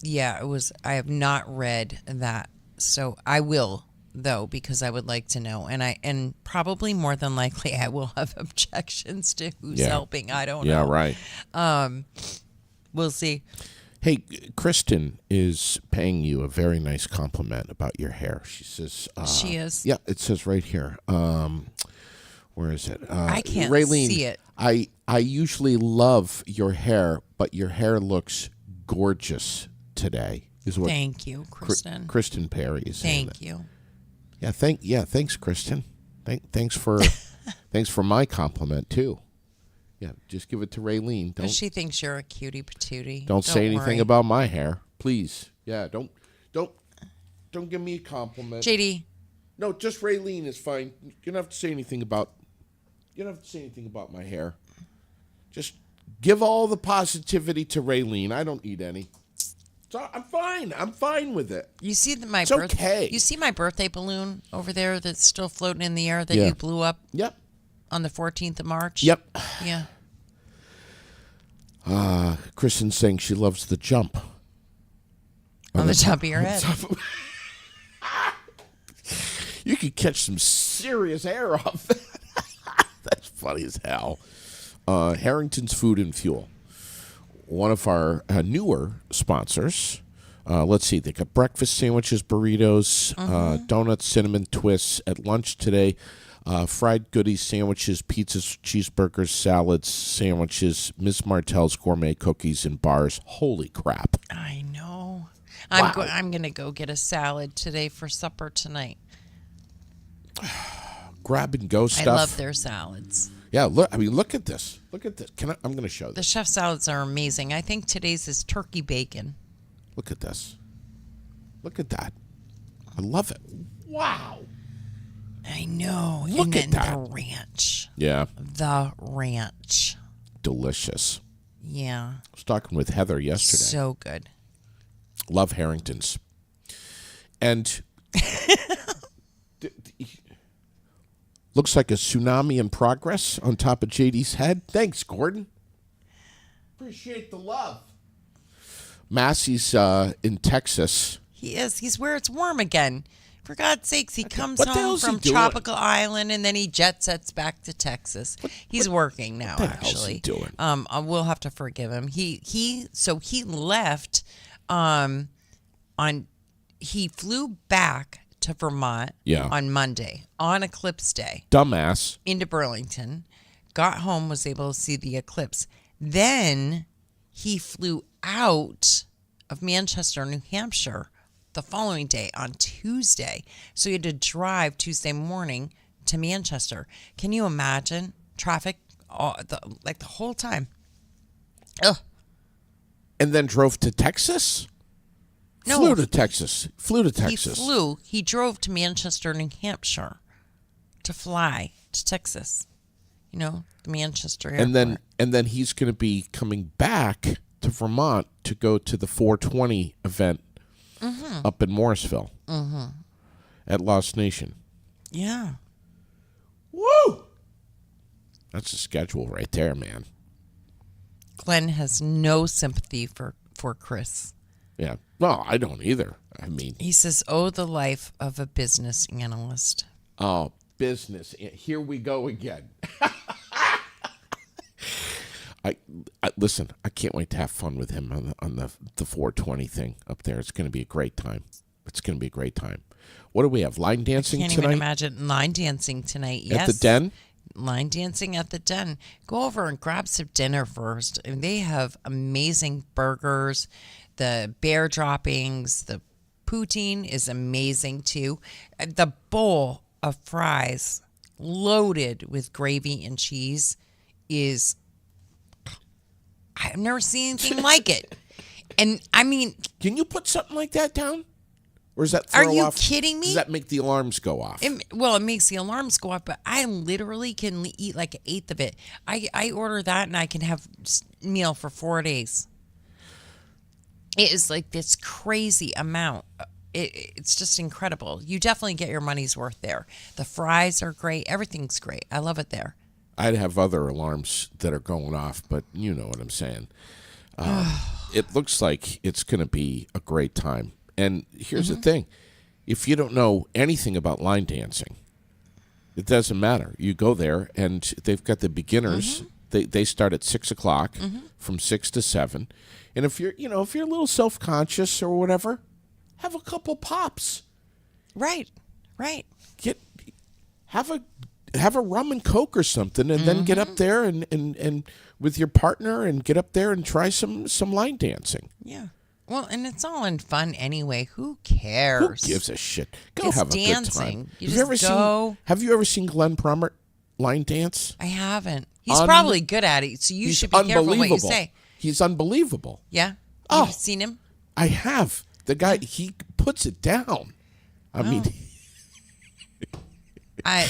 yeah, it was. I have not read that. So I will, though, because I would like to know. And probably more than likely I will have objections to who's helping. I don't know. Yeah, right. We'll see. Hey, Kristen is paying you a very nice compliment about your hair. She says... she is? Yeah, it says right here. Where is it? I can't Raylene, see it. I usually love your hair, but your hair looks gorgeous today. Is what Thank you, Kristen. Kristen Perry is saying. Thank you. Yeah, thanks, Kristen. Thanks for my compliment too. Yeah, just give it to Raylene. Don't She thinks you're a cutie patootie. don't say anything worry. about my hair, please. Yeah, don't give me a compliment. JD. No, just Raylene is fine. You don't have to say anything about my hair. Just give all the positivity to Raylene. I don't need any. So I'm fine. I'm fine with it. You see It's okay. You see my birthday balloon over there that's still floating in the air that Yeah. you blew up Yep. on the 14th of March? Yep. Yeah. Kristen's saying she loves the jump. On the top of your head. You could catch some serious air off that. That's funny as hell. Harrington's Food and Fuel, one of our newer sponsors. Let's see, they got breakfast sandwiches, burritos, donuts, cinnamon twists at lunch today. Fried goodies, sandwiches, pizzas, cheeseburgers, salads, sandwiches, Miss Martell's gourmet cookies and bars. Holy crap. I know. Wow. I'm going to go get a salad today for supper tonight. Grab and go stuff. I love their salads. Yeah, look at this. Look at this. I'm going to show The this. chef salads are amazing. I think today's is turkey bacon. Look at this. Look at that. I love it. Wow. I know. Look and at then that. the ranch. Yeah, The ranch. delicious. Yeah. I was talking with Heather yesterday. So good. Love Harrington's. And looks like a tsunami in progress on top of JD's head. Thanks, Gordon. Appreciate the love. Massey's in Texas. He is. He's where it's warm again. For God's sakes, he comes what the home hell's he from doing? Tropical Island and then he jet sets back to Texas. He's working now, the hell's actually. he doing? We'll have to forgive him. He left he flew back to Vermont Yeah. on Monday on Eclipse Day Dumbass. into Burlington, got home, was able to see the eclipse. Then he flew out of Manchester, New Hampshire the following day on Tuesday. So he had to drive Tuesday morning to Manchester. Can you imagine traffic the whole time? Ugh. And then drove to Texas? No. Flew to Texas. He drove to Manchester, New Hampshire to fly to Texas. You know, the Manchester airport. And then he's going to be coming back to Vermont to go to the 420 event up in Morrisville at Lost Nation. Yeah. Woo! That's a schedule right there, man. Glenn has no sympathy for Chris. Yeah. Well, I don't either. I mean, He says, "Oh, the life of a business analyst." oh, business. Here we go again. I listen. I can't wait to have fun with him on the 420 thing up there. It's going to be a great time. What do we have? Line dancing Can't tonight even imagine line dancing tonight. at Yes. the Den? Line dancing at the Den. Go over and grab some dinner first. And they have amazing burgers, the bear droppings, the poutine is amazing too. The bowl of fries loaded with gravy and cheese is, I've never seen anything like it. And I mean, Can you put something like that down? Or does that are throw you off? kidding me? Does that make the alarms go off? It makes the alarms go off, but I literally can eat like an eighth of it. I order that and I can have meal for 4 days. It is like this crazy amount. It's just incredible. You definitely get your money's worth there. The fries are great. Everything's great. I love it there. I'd have other alarms that are going off, but you know what I'm saying. It looks like it's going to be a great time. And here's the thing. If you don't know anything about line dancing, it doesn't matter. You go there, and they've got the beginners. They start at 6 o'clock, from 6 to 7. And if you're a little self-conscious or whatever, have a couple pops. Right. Have a rum and Coke or something, and then get up there and with your partner and get up there and try some line dancing. Yeah. Well, and it's all in fun anyway. Who cares? Who gives a shit? Go It's have a dancing. good time. You just go. Have you ever seen Glenn Promert line dance? I haven't. He's probably good at it, so you He's should be careful what you unbelievable. say. He's unbelievable. Yeah? Oh. You've seen him? I have. The guy, he puts it down. I mean, I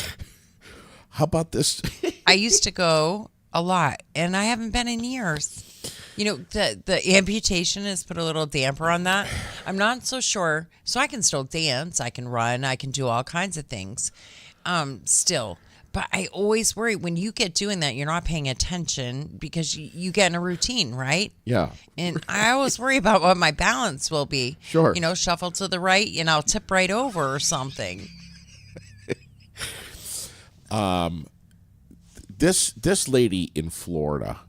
how about this? I used to go a lot, and I haven't been in years. You know, the amputation has put a little damper on that. I'm not so sure. So I can still dance, I can run, I can do all kinds of things still. But I always worry when you get doing that, you're not paying attention because you get in a routine, right? Yeah. And I always worry about what my balance will be. Sure. You know, shuffle to the right, I'll tip right over or something. This lady in Florida,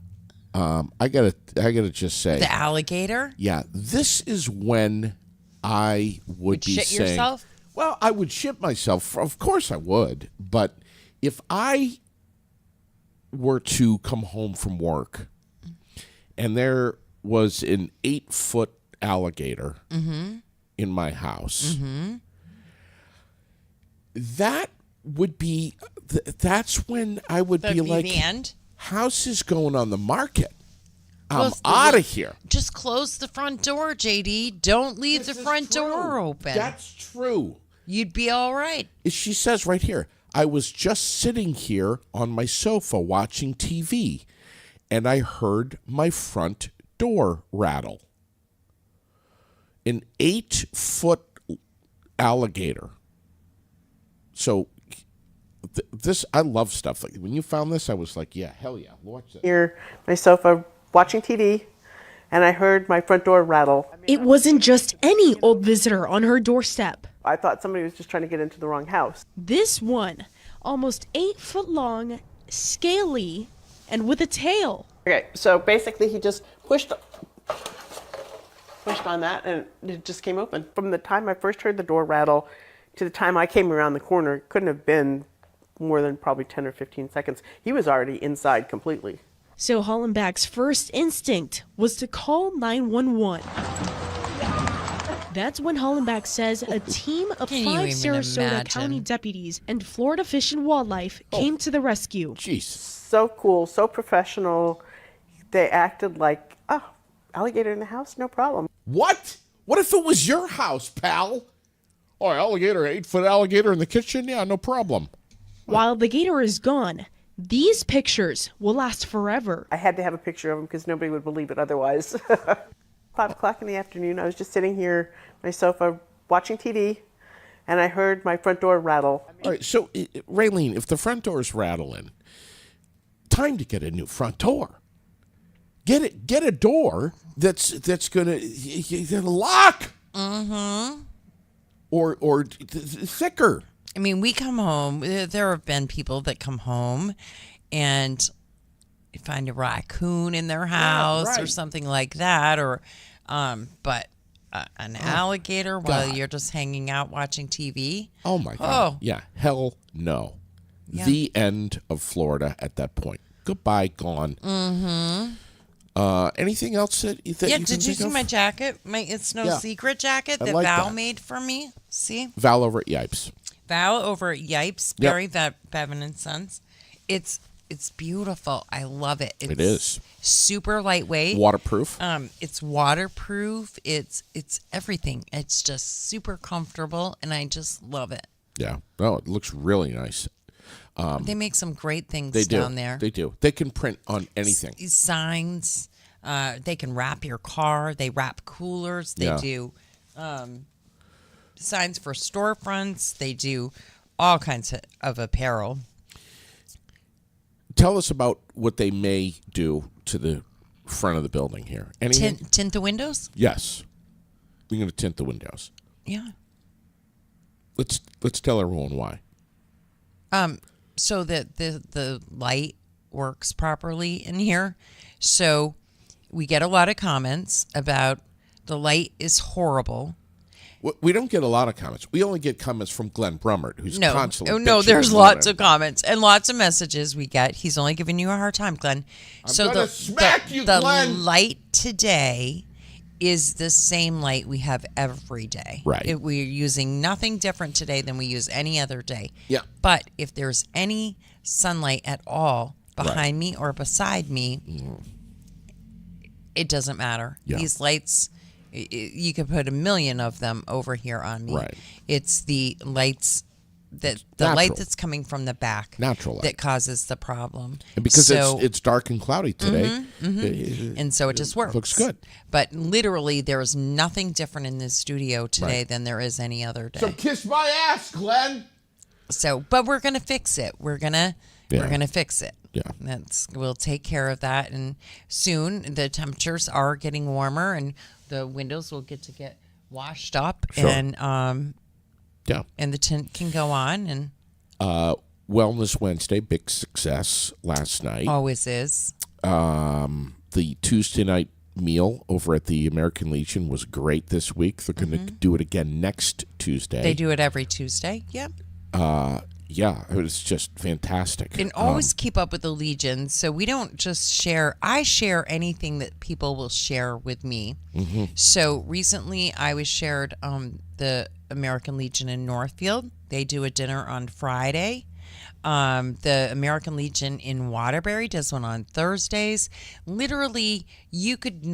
I gotta just say, The alligator? yeah, this is when I would be shit saying, yourself? well, I would shit myself. Of course I would. But if I were to come home from work and there was an 8-foot alligator in my house, that would be, that's when I would be like, the end? house is going on the market. I'm Close the out door. of here. Just close the front door, JD. Don't leave the front door open. That's true. You'd be all right. She says right here, I was just sitting here on my sofa watching TV, and I heard my front door rattle. An 8-foot alligator. So this, I love stuff like when you found this, I was like, yeah, hell yeah, watch this. Here, my sofa, watching TV, and I heard my front door rattle. It wasn't just any old visitor on her doorstep. I thought somebody was just trying to get into the wrong house. This one, almost 8 foot long, scaly, and with a tail. Okay, so basically he just pushed on that and it just came open. From the time I first heard the door rattle to the time I came around the corner, it couldn't have been more than probably 10 or 15 seconds. He was already inside completely. So Hollenbach's first instinct was to call 911. That's when Hollenbach says a team of Can you 5 even Sarasota imagine? County deputies and Florida Fish and Wildlife came to the rescue. Jeez. So cool, so professional. They acted like, oh, alligator in the house, no problem. What? What if it was your house, pal? Oh, alligator, 8-foot alligator in the kitchen? Yeah, no problem. While the gator is gone, these pictures will last forever. I had to have a picture of him because nobody would believe it otherwise. 5 o'clock in the afternoon, I was just sitting here on my sofa watching TV, and I heard my front door rattle. All right, so, Raylene, if the front door's rattling, time to get a new front door. Get a door that's gonna lock. Mm-hmm. Or thicker. I mean, we come home. There have been people that come home and find a raccoon in their house or right. something like that. Or, but an alligator while God. you're just hanging out watching TV. Oh my God. Oh. Yeah. Hell no. Yeah. The end of Florida at that point. Goodbye, gone. Mm-hmm. Anything else that you Yeah, can did you think see of? my jacket? My It's No Yeah. Secret jacket I that like Val that. made for me? See? Val over at Yipes. Val over at Yipes, Yep. Barry Bevan and Sons. It's beautiful. I love it. It's It is. super lightweight. Waterproof. It's waterproof. It's everything. It's just super comfortable, and I just love it. Yeah. No, it looks really nice. They make some great things They do. down there. They do. They can print on anything. Signs. They can wrap your car. They wrap coolers. They Yeah. do signs for storefronts. They do all kinds of apparel. Tell us about what they may do to the front of the building here. Anything? Tint the windows? Yes. We're going to tint the windows. Yeah. Let's tell everyone why. So that the light works properly in here. So we get a lot of comments about the light is horrible. We don't get a lot of comments. We only get comments from Glenn Brummert, who's constantly No, bitching there's and lots moaning. of comments and lots of messages we get. He's only giving you a hard time, Glenn. I'm gonna smack you, the Glenn. light today is the same light we have every day. Right. We're using nothing different today than we use any other day. Yeah. But if there's any sunlight at all behind me or beside me, it doesn't matter. Yeah. These lights, you could put 1,000,000 of them over here on me. Right. It's the lights the natural. light that's coming from the back Natural light. that causes the problem. And because so, it's dark and cloudy today, and so it just works. looks good. But literally, there is nothing different in this studio today Right. than there is any other day. kiss my ass, Glenn. So, but we're gonna fix it. We're gonna fix it. Yeah. We'll take care of that, and soon the temperatures are getting warmer, and the windows will get washed up, Sure. and Yeah. and the tint can go on, and Wellness Wednesday, big success last night. always is. The Tuesday night meal over at the American Legion was great this week. They're going to do it again next Tuesday. They do it every Tuesday. Yeah. Yeah, it was just fantastic. And always keep up with the Legion. So we don't just share. I share anything that people will share with me. So recently I was shared the American Legion in Northfield. They do a dinner on Friday. The American Legion in Waterbury does one on Thursdays. Literally, you could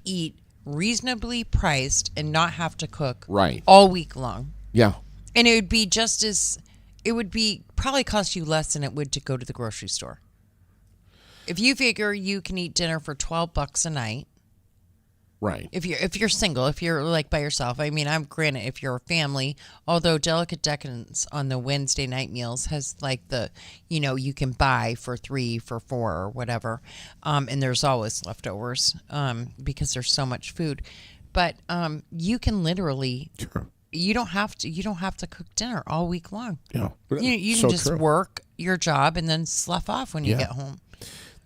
eat reasonably priced and not have to cook Right. all week long. Yeah. And it would be it would be probably cost you less than it would to go to the grocery store. If you figure you can eat dinner for $12 a night, Right. if you're single, if you're like by yourself, I mean, I'm granted if you're a family, although Delicate Decadence on the Wednesday night meals has like you can buy for 3, for 4 or whatever. And there's always leftovers, because there's so much food, but, you can literally, Sure. you don't have to cook dinner all week long. Yeah. You So can just true. work your job and then slough off when you Yeah. get home.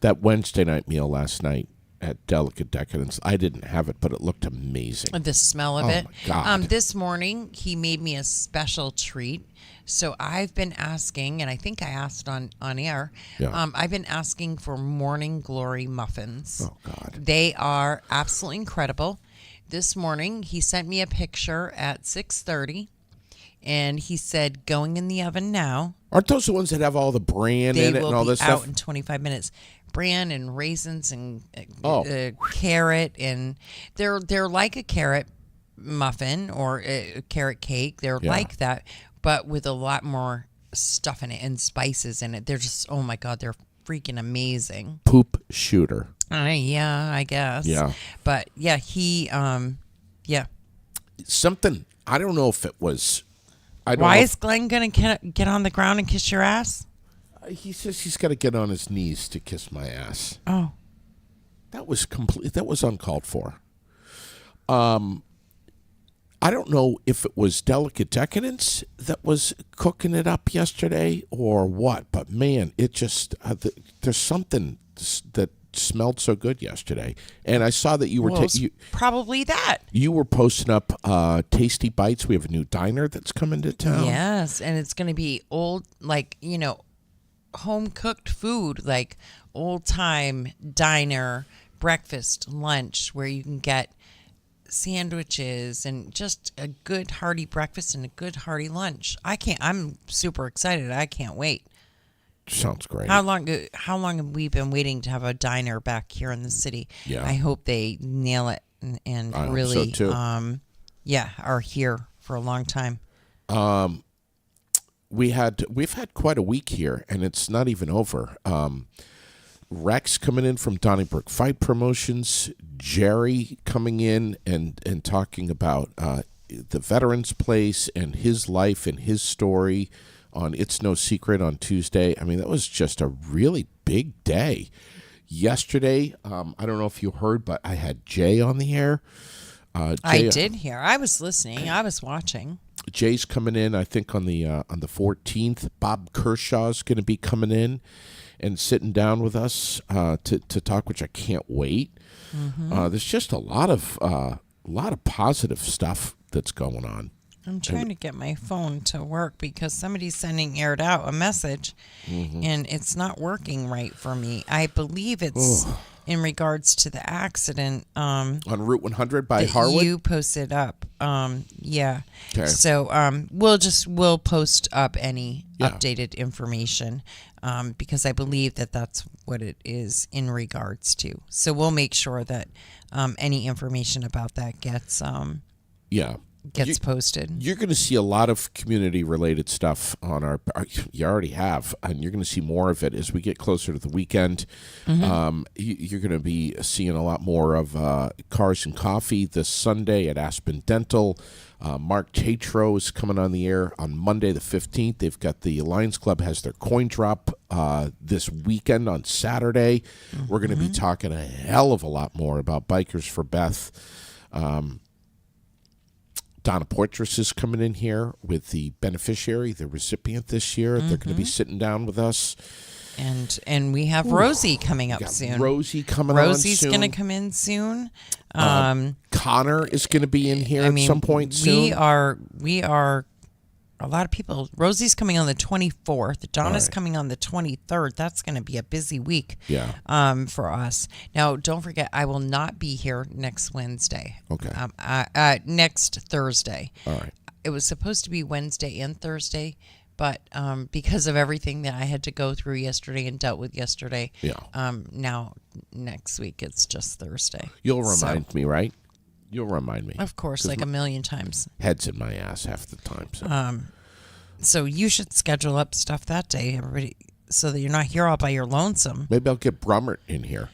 That Wednesday night meal last night at Delicate Decadence, I didn't have it, but it looked amazing. The smell of Oh, it. my God. This morning he made me a special treat. So I've been asking, and I think I asked on air. Yeah. I've been asking for Morning Glory muffins. Oh, God. They are absolutely incredible. This morning he sent me a picture at 6:30, and he said, "Going in the oven now." Aren't those the ones that have all the bran They in it will and all be this out stuff? in 25 minutes. Bran and raisins and Oh. carrot, and they're like a carrot muffin or a carrot cake. They're Yeah. like that, but with a lot more stuff in it and spices in it. They're just, oh my God, they're freaking amazing. Poop shooter. Yeah, I guess. Yeah. But yeah, yeah. Something, I don't know if it was, I don't Why know is Glenn gonna get on the ground and kiss your ass? he says he's got to get on his knees to kiss my ass. Oh. That was that was uncalled for. I don't know if it was Delicate Decadence that was cooking it up yesterday or what, but man, it just there's something that smelled so good yesterday. And I saw that you were Well, it's probably that. you were posting up Tasty Bites. We have a new diner that's coming to town. Yes, and it's going to be old, like, home cooked food, like old time diner, breakfast, lunch, where you can get sandwiches and just a good hearty breakfast and a good hearty lunch. I'm super excited. I can't wait. Sounds great. How long have we been waiting to have a diner back here in the city? Yeah. I hope they nail it and I hope really so, too. are here for a long time. We've had quite a week here, and it's not even over. Rex coming in from Donnybrook Fight Promotions, Jerry coming in and talking about the Veterans Place and his life and his story on It's No Secret on Tuesday. I mean, that was just a really big day. Yesterday, I don't know if you heard, but I had Jay on the air. I did hear. I was listening. I was watching. Jay's coming in, I think, on the 14th. Bob Kershaw's going to be coming in and sitting down with us to talk, which I can't wait. Mm-hmm. There's just a lot of positive stuff that's going on. I'm trying to get my phone to work because somebody's sending aired out a message, and it's not working right for me. I believe it's in regards to the accident On Route 100 by that Harwood? you posted up. Yeah. Okay. So we'll post up any Yeah. updated information because I believe that that's what it is in regards to. So we'll make sure that any information about that gets Yeah. posted. You're going to see a lot of community-related stuff on you already have, and you're going to see more of it as we get closer to the weekend. You're going to be seeing a lot more of Cars and Coffee this Sunday at Aspen Dental. Mark Tatro is coming on the air on Monday the 15th. They've got the Lions Club has their coin drop this weekend on Saturday. We're going to be talking a hell of a lot more about Bikers for Beth. Donna Portress is coming in here with the beneficiary, the recipient this year. They're going to be sitting down with us. And we have Rosie coming up Got soon. Rosie coming Rosie's on soon. going to come in soon. Connor is going to be in here at some point soon. We are a lot of people. Rosie's coming on the 24th. Donna's coming on the 23rd. That's going to be a busy week. Yeah. For us. Now, don't forget, I will not be here next Wednesday. Okay. Next Thursday. All right. It was supposed to be Wednesday and Thursday, but because of everything that I had to go through yesterday and dealt with yesterday, now next week it's just Thursday. You'll remind me, right? You'll remind me. Of course, like a million times. Head's in my ass half the time. So. So you should schedule up stuff that day, everybody, so that you're not here all by your lonesome. Maybe I'll get Brummert in here.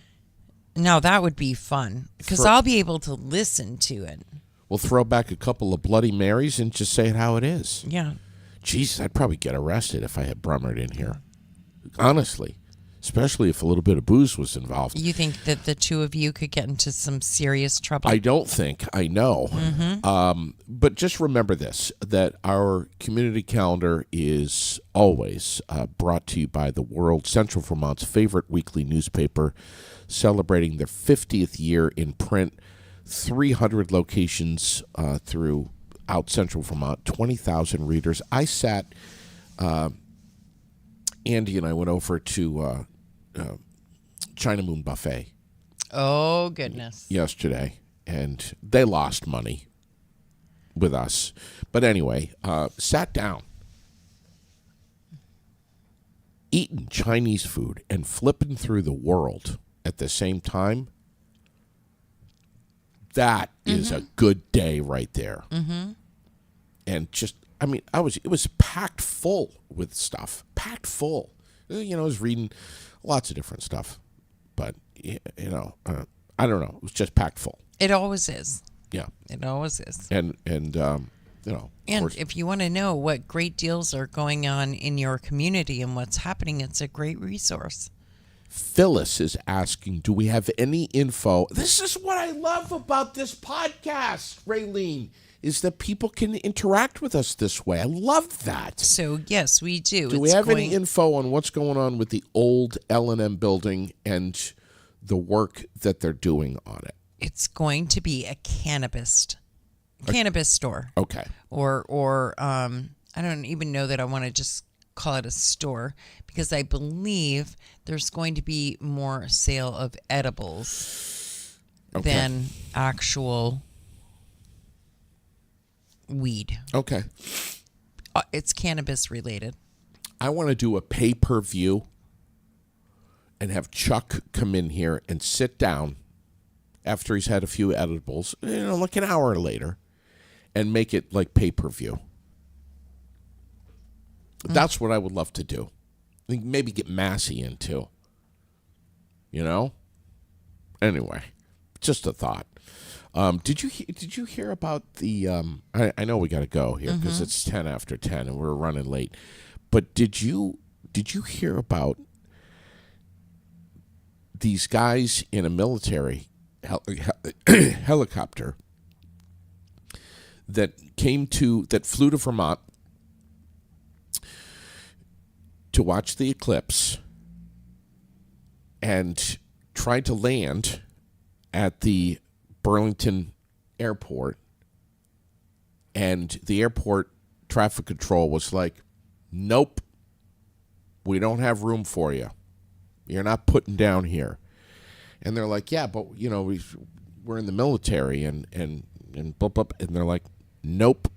Now that would be fun because I'll be able to listen to it. We'll throw back a couple of Bloody Marys and just say it how it is. Yeah. Jesus, I'd probably get arrested if I had Brummert in here. Honestly. Especially if a little bit of booze was involved. You think that the two of you could get into some serious trouble? I don't think. I know. But just remember this, that our community calendar is always brought to you by the World, Central Vermont's favorite weekly newspaper, celebrating their 50th year in print, 300 locations throughout Central Vermont, 20,000 readers. I sat... Andy and I went over to China Moon Buffet. Oh, goodness. Yesterday, and they lost money with us. But anyway, sat down, eating Chinese food and flipping through the world at the same time. That is a good day right there. And just, I mean, it was packed full with stuff. Packed full. You know, I was reading lots of different stuff. But, I don't know. It was just packed full. It always is. Yeah. It always is. And of And course, if you want to know what great deals are going on in your community and what's happening, it's a great resource. Phyllis is asking, do we have any info? This is what I love about this podcast, Raylene, is that people can interact with us this way. I love that. So, yes, we do. Do we have any info on what's going on with the old L&M building and the work that they're doing on it? It's going to be a cannabis store. Okay. Or I don't even know that I want to just call it a store, because I believe there's going to be more sale of edibles than actual weed. Okay. It's cannabis related. I want to do a pay-per-view and have Chuck come in here and sit down after he's had a few edibles, like an hour later, and make it like pay-per-view. That's what I would love to do. I think maybe get Massey in too. Anyway, just a thought. Did you hear about the? I know we got to go here because it's 10 after 10 and we're running late. But did you hear about these guys in a military helicopter that flew to Vermont to watch the eclipse and tried to land at the Burlington airport, and the airport traffic control was like, nope, we don't have room for you. You're not putting down here. And they're like, yeah, but we're in the military and blah, blah, blah. And they're like, nope.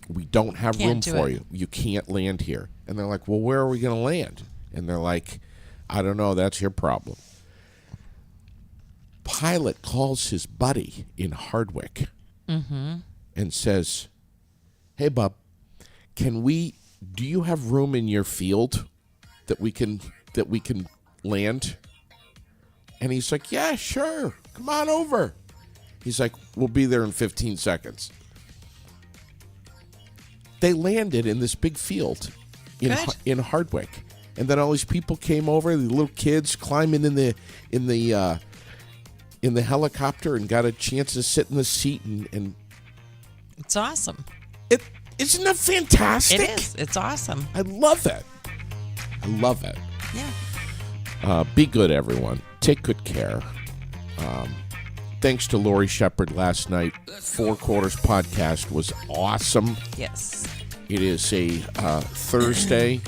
We don't have room for you. You can't land here. And they're like, well, where are we going to land? And they're like, I don't know. That's your problem. Pilot calls his buddy in Hardwick and says, hey, bub, do you have room in your field that we can land? And he's like, yeah, sure. Come on over. He's like, we'll be there in 15 seconds. They landed in this big field in Hardwick, and then all these people came over. The little kids climbing in the helicopter and got a chance to sit in the seat and It's awesome. Isn't that fantastic? It is. It's awesome. I love it. Yeah. Be good, everyone. Take good care. Thanks to Lori Shepard last night. Four Quarters podcast was awesome. Yes. It is a Thursday.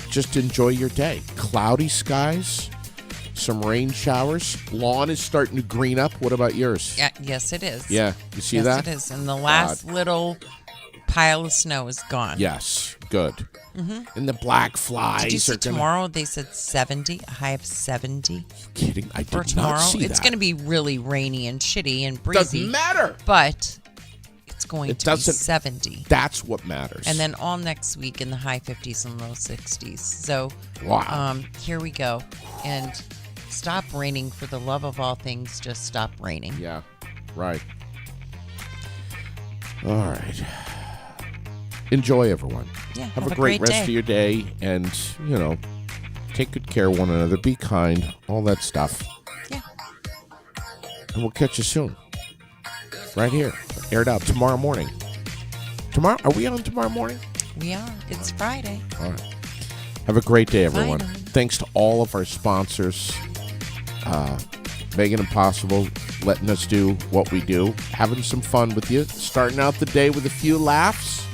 Just enjoy your day. Cloudy skies, some rain showers. Lawn is starting to green up. What about yours? Yeah. Yes, it is. Yeah, you see yes, that? Yes, it is. And the last little pile of snow is gone. Yes, good. And the black flies. Did you see are gonna... tomorrow? They said 70, a high of 70. Kidding? I For did tomorrow, not see it's that. going to be really rainy and shitty and breezy. Doesn't matter. But it's going to be doesn't- 70. That's what matters. And then all next week in the high 50s and low 60s. So, Wow. Here we go. And stop raining, for the love of all things. Just stop raining. Yeah, right. All right. Enjoy, everyone. Yeah, Have a great rest day. of your day, and take good care of one another. Be kind. All that stuff. Yeah. And we'll catch you soon. Right here. Aired out tomorrow morning. Tomorrow? Are we on tomorrow morning? We are. It's Friday. All right. Have a great day, everyone. Finally. Thanks to all of our sponsors. Making it possible, letting us do what we do, having some fun with you, starting out the day with a few laughs.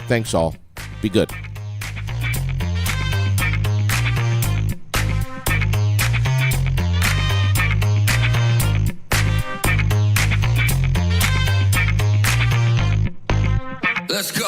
Thanks all. Be good. Let's go.